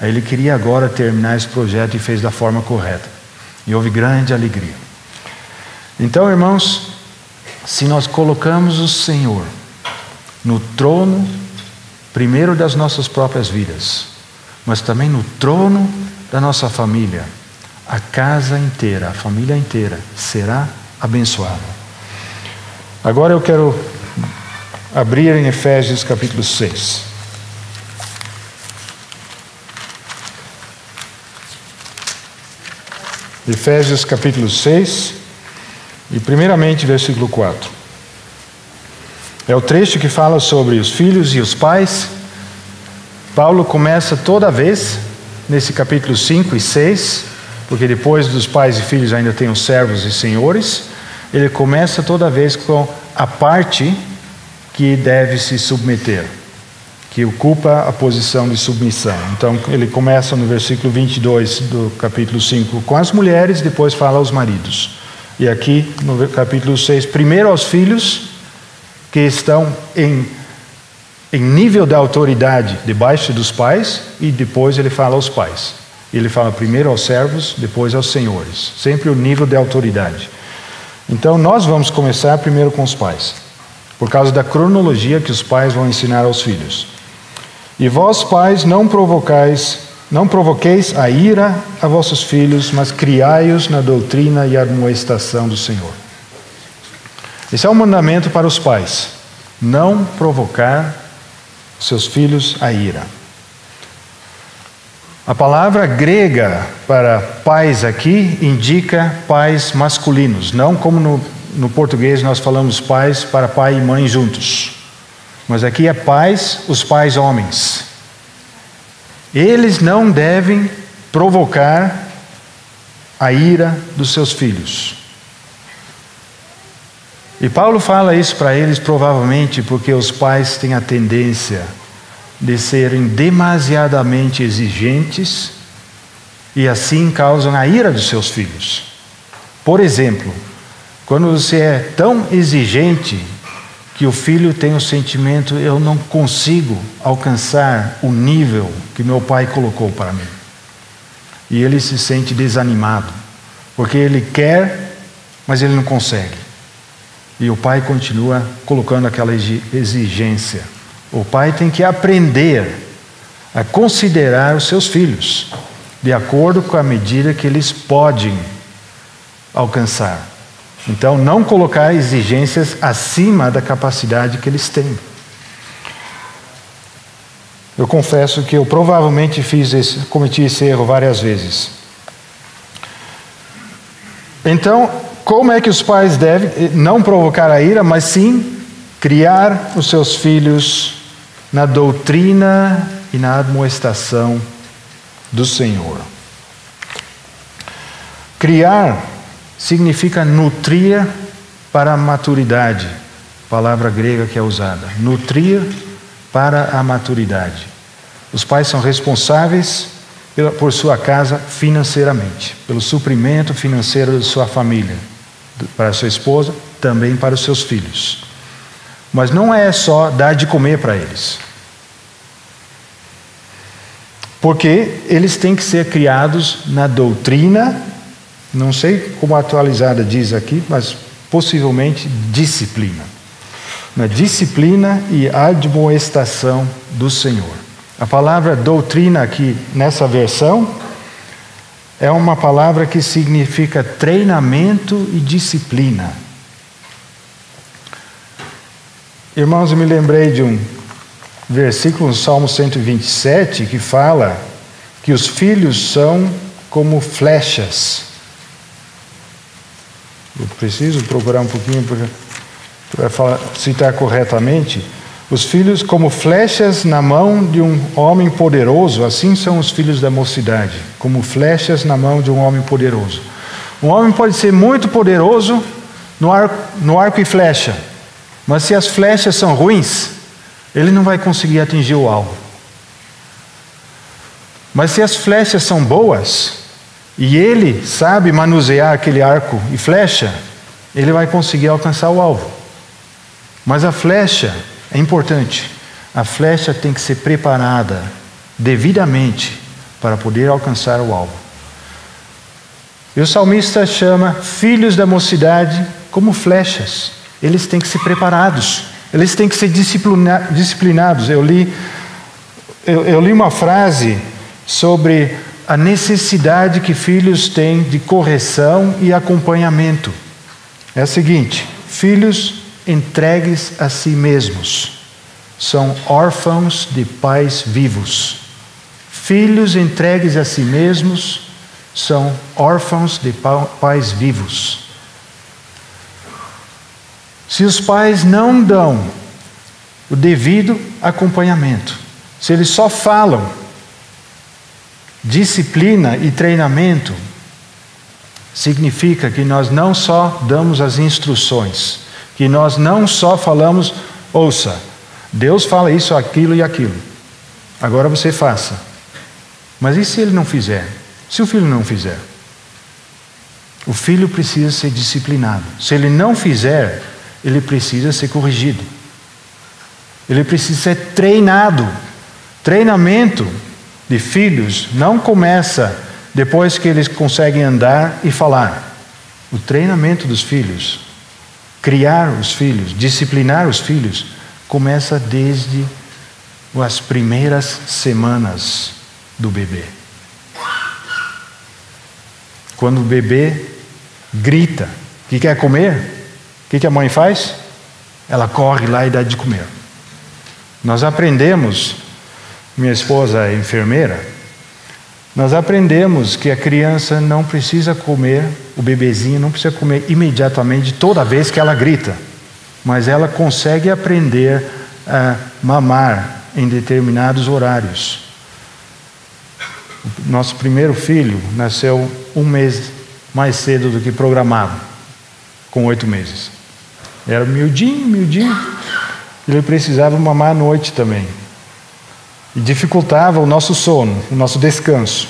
Aí ele queria agora terminar esse projeto e fez da forma correta. E houve grande alegria. Então, irmãos, se nós colocamos o Senhor no trono, primeiro das nossas próprias vidas, mas também no trono da nossa família, a casa inteira, a família inteira será abençoada. Agora eu quero abrir em Efésios capítulo 6. Efésios capítulo 6, e primeiramente versículo 4. É o trecho que fala sobre os filhos e os pais. Paulo começa toda vez, nesse capítulo 5 e 6, porque depois dos pais e filhos ainda tem os servos e senhores, ele começa toda vez com a parte que deve se submeter, que ocupa a posição de submissão. Então ele começa no versículo 22 do capítulo 5 com as mulheres, depois fala aos maridos. E aqui no capítulo 6, primeiro aos filhos, que estão em nível de autoridade debaixo dos pais, e depois ele fala aos pais. Ele fala primeiro aos servos, depois aos senhores. Sempre o nível de autoridade. Então nós vamos começar primeiro com os pais, por causa da cronologia que os pais vão ensinar aos filhos. E vós, pais, não provoqueis a ira a vossos filhos, mas criai-os na doutrina e admoestação do Senhor. Esse é um mandamento para os pais: não provocar seus filhos a ira. A palavra grega para pais aqui indica pais masculinos, não como no português nós falamos pais para pai e mãe juntos. Mas aqui é pais, os pais homens. Eles não devem provocar a ira dos seus filhos. E Paulo fala isso para eles provavelmente porque os pais têm a tendência de serem demasiadamente exigentes e assim causam a ira dos seus filhos. Por exemplo, quando você é tão exigente que o filho tem o sentimento: eu não consigo alcançar o nível que meu pai colocou para mim. E ele se sente desanimado, porque ele quer, mas ele não consegue. E o pai continua colocando aquela exigência. O pai tem que aprender a considerar os seus filhos, de acordo com a medida que eles podem alcançar. Então, não colocar exigências acima da capacidade que eles têm. Eu confesso que eu provavelmente cometi esse erro várias vezes. Então, como é que os pais devem não provocar a ira, mas sim criar os seus filhos na doutrina e na admoestação do Senhor? Criar significa nutrir para a maturidade, palavra grega que é usada. Nutrir para a maturidade. Os pais são responsáveis por sua casa financeiramente, pelo suprimento financeiro de sua família, para sua esposa, também para os seus filhos. Mas não é só dar de comer para eles. Porque eles têm que ser criados na doutrina, não sei como a atualizada diz aqui, mas possivelmente disciplina. Na disciplina e admoestação do Senhor. A palavra doutrina aqui nessa versão é uma palavra que significa treinamento e disciplina. Irmãos, eu me lembrei de um versículo no Salmo 127 que fala que os filhos são como flechas. Eu preciso procurar um pouquinho para citar corretamente. Os filhos como flechas na mão de um homem poderoso, assim são os filhos da mocidade, como flechas na mão de um homem poderoso. Um homem pode ser muito poderoso no arco e flecha, mas se as flechas são ruins, ele não vai conseguir atingir o alvo. Mas se as flechas são boas, e ele sabe manusear aquele arco e flecha, ele vai conseguir alcançar o alvo. Mas a flecha é importante. A flecha tem que ser preparada devidamente para poder alcançar o alvo. E o salmista chama filhos da mocidade como flechas. Eles têm que ser preparados. Eles têm que ser disciplinados. Eu li uma frase sobre a necessidade que filhos têm de correção e acompanhamento. É a seguinte: filhos entregues a si mesmos são órfãos de pais vivos. Filhos entregues a si mesmos são órfãos de pais vivos. Se os pais não dão o devido acompanhamento, se eles só falam disciplina e treinamento, significa que nós não só damos as instruções, que nós não só falamos: ouça, Deus fala isso, aquilo e aquilo, agora você faça. Mas e se ele não fizer? Se o filho não fizer? O filho precisa ser disciplinado. Se ele não fizer, ele precisa ser corrigido. Ele precisa ser treinado. Treinamento de filhos não começa depois que eles conseguem andar e falar. O treinamento dos filhos, criar os filhos, disciplinar os filhos, começa desde as primeiras semanas do bebê. Quando o bebê grita que quer comer, o que a mãe faz? Ela corre lá e dá de comer. Nós aprendemos, minha esposa é enfermeira, nós aprendemos que a criança não precisa comer, o bebezinho não precisa comer imediatamente toda vez que ela grita, mas ela consegue aprender a mamar em determinados horários. Nosso primeiro filho nasceu 1 mês mais cedo do que programado, com 8 meses. Era miudinho. Ele precisava mamar à noite também. E dificultava o nosso sono, o nosso descanso.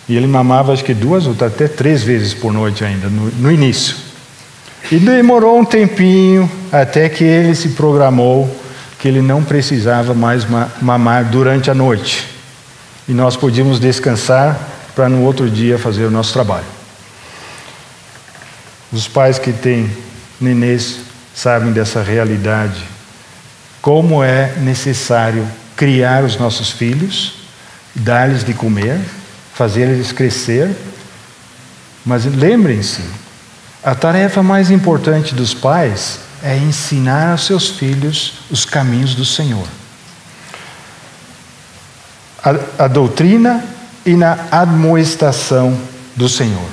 E ele mamava acho que 2 ou até 3 vezes por noite ainda, no início. E demorou um tempinho até que ele se programou que ele não precisava mais mamar durante a noite. E nós podíamos descansar para no outro dia fazer o nosso trabalho. Os pais que têm nenês sabem dessa realidade. Como é necessário criar os nossos filhos, dar-lhes de comer, fazer eles crescer. Mas lembrem-se, a tarefa mais importante dos pais é ensinar aos seus filhos os caminhos do Senhor. A doutrina e na admoestação do Senhor.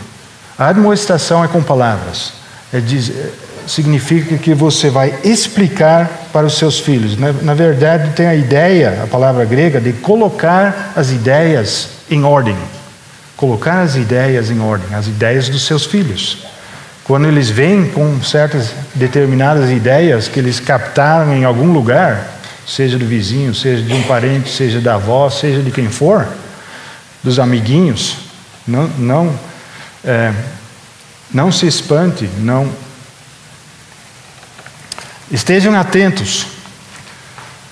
A admoestação é com palavras. Significa que você vai explicar para os seus filhos. Na verdade, tem a ideia, a palavra grega, de colocar as ideias em ordem. Colocar as ideias em ordem, as ideias dos seus filhos. Quando eles vêm com certas determinadas ideias que eles captaram em algum lugar, seja do vizinho, seja de um parente, seja da avó, seja de quem for, dos amiguinhos, não se espante, estejam atentos,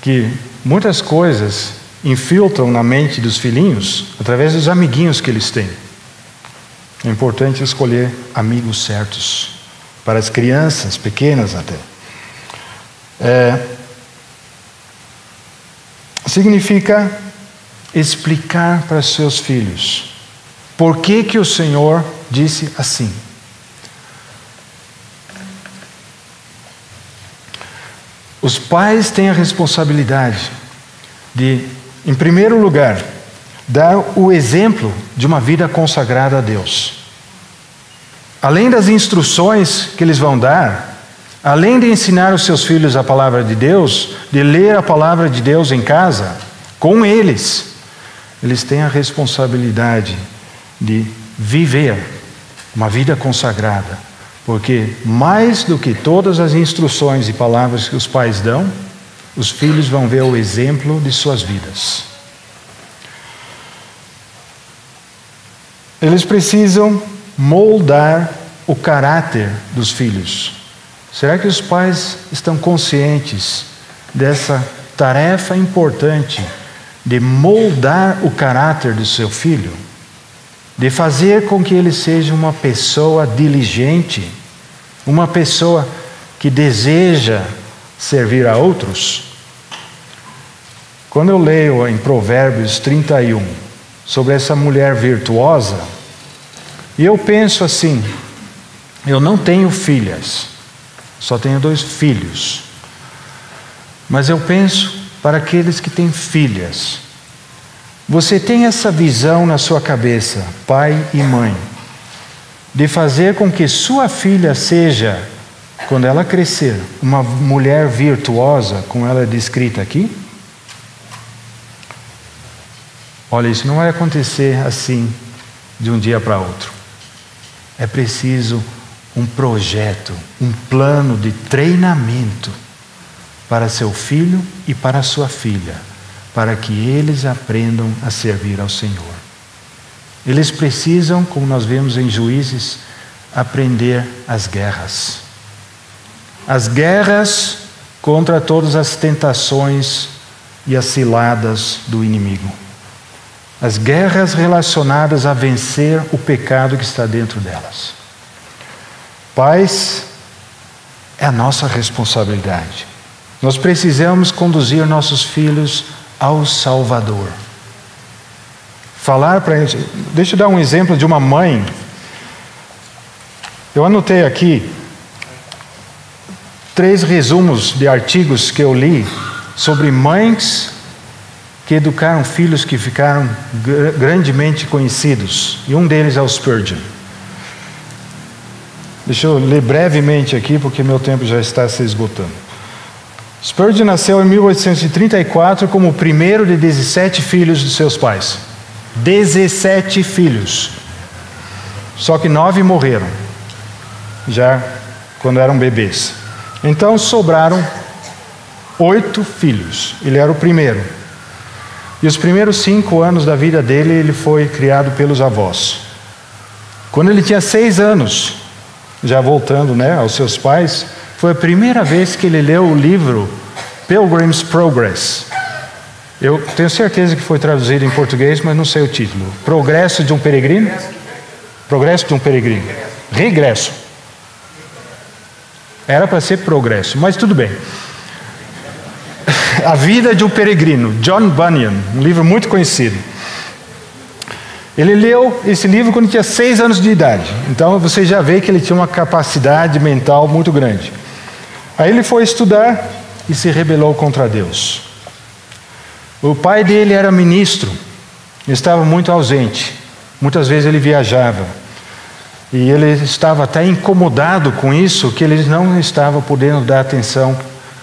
que muitas coisas infiltram na mente dos filhinhos através dos amiguinhos que eles têm. É importante escolher amigos certos para as crianças pequenas até. Significa explicar para seus filhos por que o Senhor disse assim. Os pais têm a responsabilidade de, em primeiro lugar, dar o exemplo de uma vida consagrada a Deus. Além das instruções que eles vão dar, além de ensinar os seus filhos a palavra de Deus, de ler a palavra de Deus em casa, com eles têm a responsabilidade de viver uma vida consagrada. Porque mais do que todas as instruções e palavras que os pais dão, os filhos vão ver o exemplo de suas vidas. Eles precisam moldar o caráter dos filhos. Será que os pais estão conscientes dessa tarefa importante de moldar o caráter do seu filho? De fazer com que ele seja uma pessoa diligente, uma pessoa que deseja servir a outros? Quando eu leio em Provérbios 31 sobre essa mulher virtuosa, e eu penso assim, eu não tenho filhas, só tenho 2 filhos, mas eu penso para aqueles que têm filhas. Você tem essa visão na sua cabeça, pai e mãe, de fazer com que sua filha seja, quando ela crescer, uma mulher virtuosa, como ela é descrita aqui? Olha, isso não vai acontecer assim, de um dia para outro. É preciso um projeto, um plano de treinamento para seu filho e para sua filha, para que eles aprendam a servir ao Senhor. Eles precisam, como nós vemos em Juízes, aprender as guerras. As guerras contra todas as tentações e as ciladas do inimigo. As guerras relacionadas a vencer o pecado que está dentro delas. Pais, é a nossa responsabilidade. Nós precisamos conduzir nossos filhos ao Salvador. Falar para eles. Deixa eu dar um exemplo de uma mãe. Eu anotei aqui 3 resumos de artigos que eu li sobre mães que educaram filhos que ficaram grandemente conhecidos. E um deles é o Spurgeon. Deixa eu ler brevemente aqui, porque meu tempo já está se esgotando. Spurgeon nasceu em 1834 como o primeiro de 17 filhos de seus pais. 17 filhos. Só que 9 morreram, já quando eram bebês. Então sobraram 8 filhos. Ele era o primeiro. E os primeiros 5 anos da vida dele, ele foi criado pelos avós. Quando ele tinha 6 anos, já voltando, aos seus pais, foi a primeira vez que ele leu o livro Pilgrim's Progress. Eu tenho certeza que foi traduzido em português, mas não sei o título. Progresso de um Peregrino? Progresso de um Peregrino. Regresso. Era para ser progresso, mas tudo bem. A Vida de um Peregrino, John Bunyan, um livro muito conhecido. Ele leu esse livro quando tinha 6 anos de idade. Então você já vê que ele tinha uma capacidade mental muito grande. Aí ele foi estudar e se rebelou contra Deus. O pai dele era ministro, estava muito ausente. Muitas vezes ele viajava. E ele estava até incomodado com isso, que ele não estava podendo dar atenção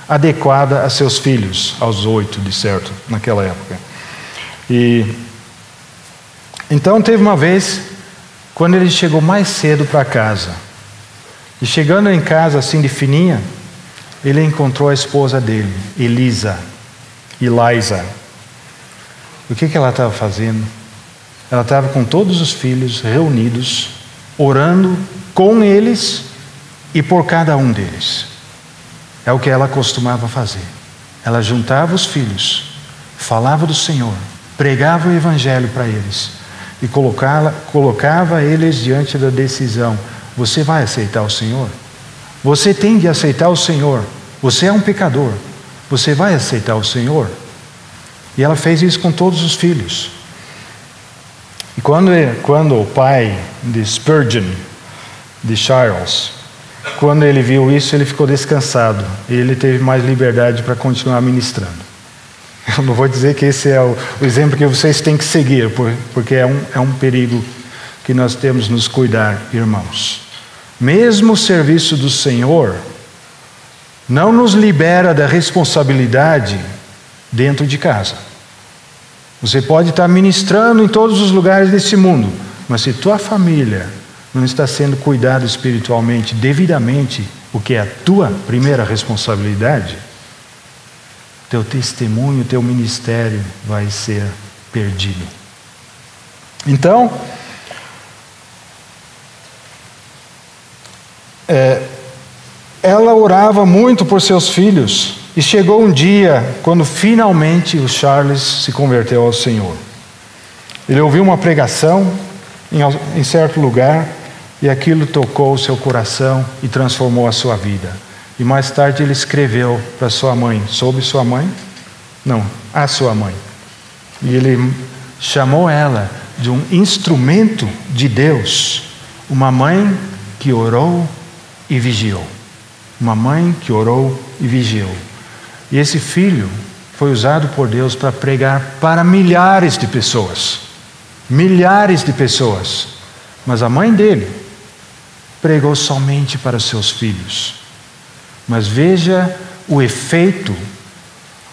adequada a seus filhos, aos 8, de certo, naquela época. Então teve uma vez, quando ele chegou mais cedo para casa, e chegando em casa assim de fininha, ele encontrou a esposa dele, Eliza. O que ela estava fazendo? Ela estava com todos os filhos reunidos, orando com eles e por cada um deles. É o que ela costumava fazer. Ela juntava os filhos, falava do Senhor, pregava o Evangelho para eles e colocava eles diante da decisão: você vai aceitar o Senhor? Você tem de aceitar o Senhor. Você é um pecador. Você vai aceitar o Senhor? E ela fez isso com todos os filhos. E quando o pai de Spurgeon, de Charles, quando ele viu isso, ele ficou descansado. E ele teve mais liberdade para continuar ministrando. Eu não vou dizer que esse é o exemplo que vocês têm que seguir, porque é um perigo que nós temos de nos cuidar, irmãos. Mesmo o serviço do Senhor não nos libera da responsabilidade dentro de casa. Você pode estar ministrando em todos os lugares desse mundo, mas se tua família não está sendo cuidada espiritualmente, devidamente, o que é a tua primeira responsabilidade, teu testemunho, teu ministério vai ser perdido. Então, ela orava muito por seus filhos. E chegou um dia quando finalmente o Charles se converteu ao Senhor. Ele ouviu uma pregação em certo lugar e aquilo tocou o seu coração e transformou a sua vida. E mais tarde ele escreveu para sua mãe. Sobre sua mãe? Não, a sua mãe. E ele chamou ela de um instrumento de Deus. Uma mãe que orou e vigiou. Uma mãe que orou e vigiou. E esse filho foi usado por Deus para pregar para milhares de pessoas. Milhares de pessoas. Mas a mãe dele pregou somente para os seus filhos. Mas veja o efeito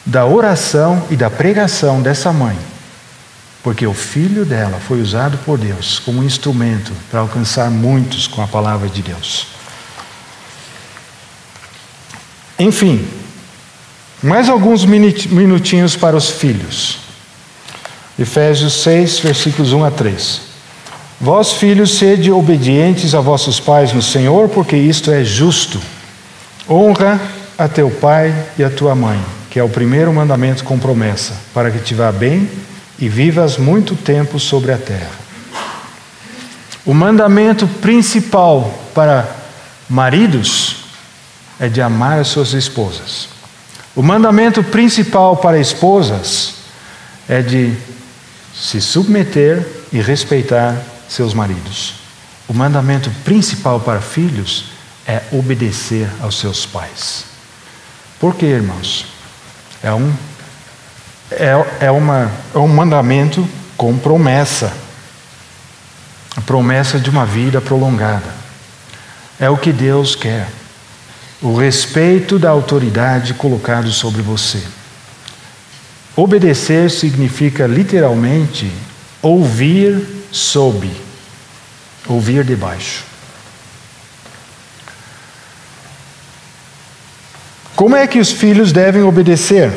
da oração e da pregação dessa mãe. Porque o filho dela foi usado por Deus como instrumento para alcançar muitos com a palavra de Deus. Enfim, mais alguns minutinhos para os filhos. Efésios 6, versículos 1 a 3. Vós, filhos, sede obedientes a vossos pais no Senhor, porque isto é justo. Honra a teu pai e a tua mãe, que é o primeiro mandamento com promessa, para que te vá bem e vivas muito tempo sobre a terra. O mandamento principal para maridos é de amar as suas esposas. O mandamento principal para esposas é de se submeter e respeitar seus maridos. O mandamento principal para filhos é obedecer aos seus pais. Por quê, irmãos? É um mandamento com promessa. A promessa de uma vida prolongada. É o que Deus quer. O respeito da autoridade colocado sobre você. Obedecer significa literalmente ouvir sob, ouvir debaixo. Como é que os filhos devem obedecer?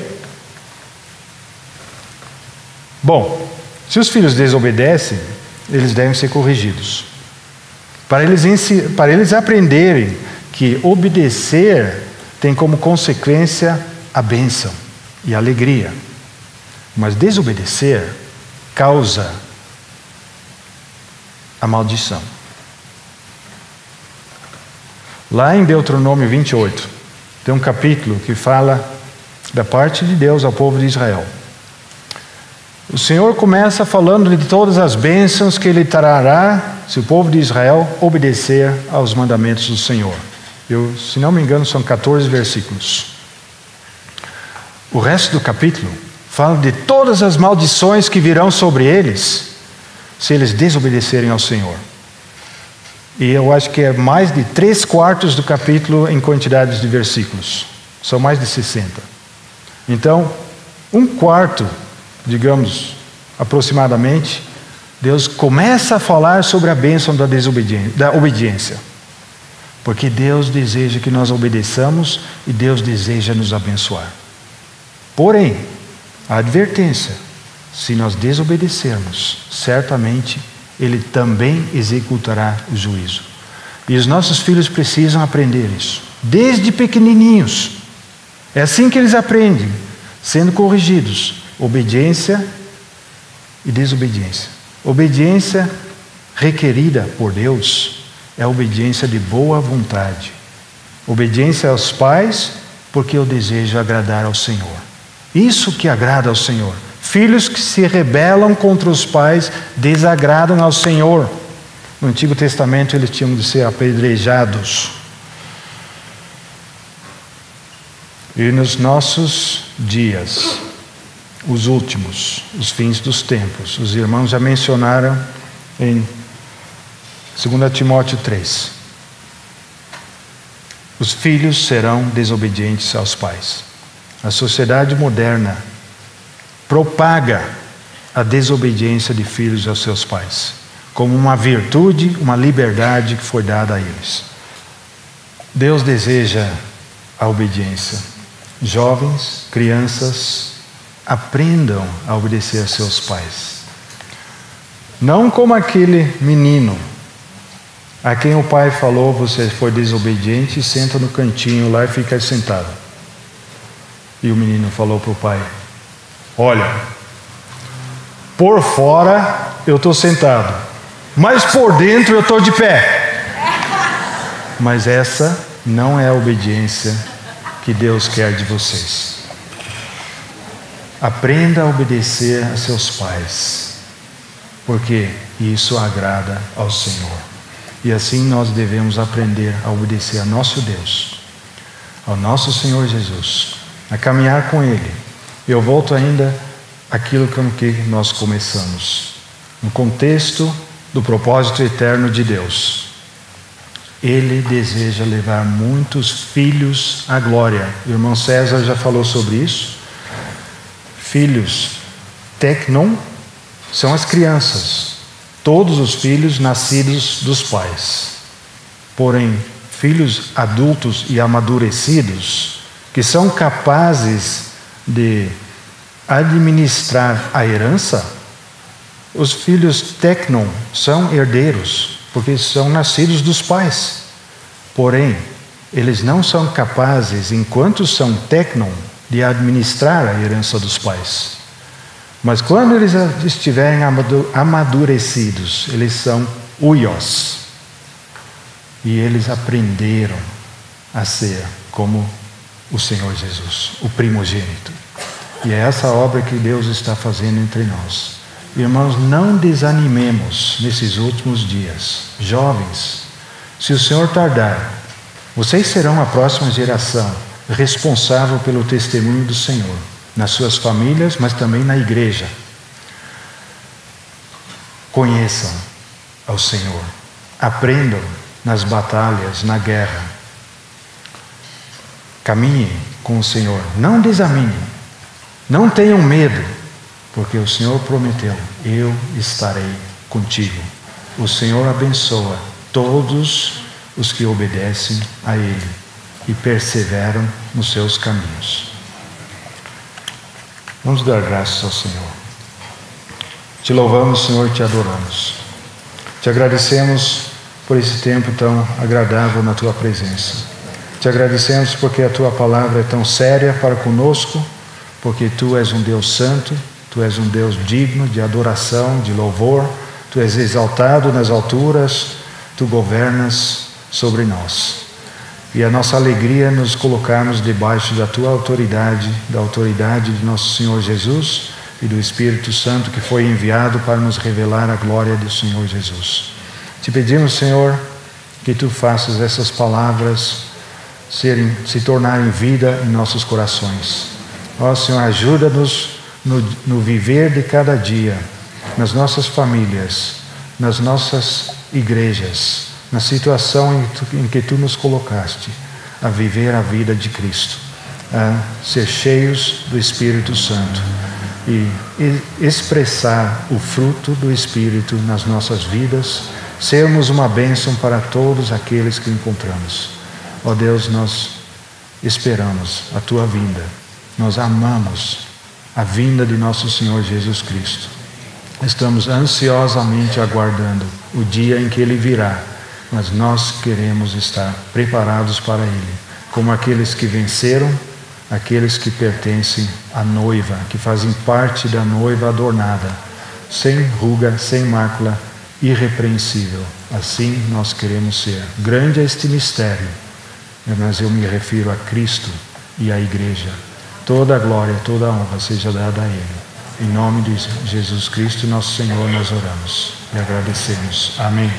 Bom, se os filhos desobedecem, eles devem ser corrigidos. Para eles aprenderem que obedecer tem como consequência a bênção e a alegria. Mas desobedecer causa a maldição. Lá em Deuteronômio 28, tem um capítulo que fala da parte de Deus ao povo de Israel. O Senhor começa falando de todas as bênçãos que Ele trará se o povo de Israel obedecer aos mandamentos do Senhor. Se não me engano, são 14 versículos. O resto do capítulo fala de todas as maldições que virão sobre eles se eles desobedecerem ao Senhor. E eu acho que é mais de 3/4 do capítulo em quantidades de versículos. São mais de 60. Então, 1/4, digamos, aproximadamente, Deus começa a falar sobre a bênção da obediência. Porque Deus deseja que nós obedeçamos e Deus deseja nos abençoar. Porém, a advertência, se nós desobedecermos, certamente Ele também executará o juízo. E os nossos filhos precisam aprender isso, desde pequenininhos. É assim que eles aprendem, sendo corrigidos. Obediência e desobediência. Obediência requerida por Deus é obediência de boa vontade. Obediência aos pais, porque eu desejo agradar ao Senhor. Isso que agrada ao Senhor. Filhos que se rebelam contra os pais desagradam ao Senhor. No Antigo Testamento eles tinham de ser apedrejados. E nos nossos dias, os últimos, os fins dos tempos, os irmãos já mencionaram em 2 Timóteo 3. Os filhos serão desobedientes aos pais. A sociedade moderna propaga a desobediência de filhos aos seus pais, como uma virtude, uma liberdade que foi dada a eles. Deus deseja a obediência. Jovens, crianças, aprendam a obedecer a seus pais. Não como aquele menino a quem o pai falou: você foi desobediente, senta no cantinho lá e fica sentado. E o menino falou para o pai: olha, por fora eu estou sentado, mas por dentro eu estou de pé. Mas essa não é a obediência que Deus quer de vocês. Aprenda a obedecer a seus pais, porque isso agrada ao Senhor. E assim nós devemos aprender a obedecer a nosso Deus, ao nosso Senhor Jesus, a caminhar com Ele. Eu volto ainda àquilo com que nós começamos, no contexto do propósito eterno de Deus. Ele deseja levar muitos filhos à glória. O irmão César já falou sobre isso. Filhos, teknon, são as crianças. Todos os filhos nascidos dos pais. Porém, filhos adultos e amadurecidos, que são capazes de administrar a herança, os filhos teknon são herdeiros, porque são nascidos dos pais. Porém, eles não são capazes, enquanto são tecnon, de administrar a herança dos pais. Mas quando eles estiverem amadurecidos, eles são huios. E eles aprenderam a ser como o Senhor Jesus, o primogênito. E é essa obra que Deus está fazendo entre nós. Irmãos, não desanimemos nesses últimos dias. Jovens, se o Senhor tardar, vocês serão a próxima geração responsável pelo testemunho do Senhor, nas suas famílias, mas também na igreja. Conheçam ao Senhor, aprendam nas batalhas, na guerra. Caminhem com o Senhor, não desanimem, não tenham medo, porque o Senhor prometeu: eu estarei contigo. O Senhor abençoa todos os que obedecem a Ele e perseveram nos seus caminhos. Vamos dar graças ao Senhor. Te louvamos, Senhor, e te adoramos. Te agradecemos por esse tempo tão agradável na Tua presença. Te agradecemos porque a Tua palavra é tão séria para conosco, porque Tu és um Deus santo, Tu és um Deus digno de adoração, de louvor, Tu és exaltado nas alturas, Tu governas sobre nós. E a nossa alegria é nos colocarmos debaixo da Tua autoridade, da autoridade de nosso Senhor Jesus e do Espírito Santo que foi enviado para nos revelar a glória do Senhor Jesus. Te pedimos, Senhor, que Tu faças essas palavras se tornarem vida em nossos corações. Ó Senhor, ajuda-nos no viver de cada dia, nas nossas famílias, nas nossas igrejas, na situação em que Tu nos colocaste, a viver a vida de Cristo, a ser cheios do Espírito Santo e expressar o fruto do Espírito nas nossas vidas, sermos uma bênção para todos aqueles que encontramos. Ó Deus, nós esperamos a Tua vinda, nós amamos a vinda de nosso Senhor Jesus Cristo. Estamos ansiosamente aguardando o dia em que Ele virá, mas nós queremos estar preparados para Ele, como aqueles que venceram, aqueles que pertencem à noiva, que fazem parte da noiva adornada, sem ruga, sem mácula, irrepreensível. Assim nós queremos ser. Grande é este mistério, mas eu me refiro a Cristo e à igreja. Toda a glória, toda a honra seja dada a Ele. Em nome de Jesus Cristo, nosso Senhor, nós oramos e agradecemos. Amém.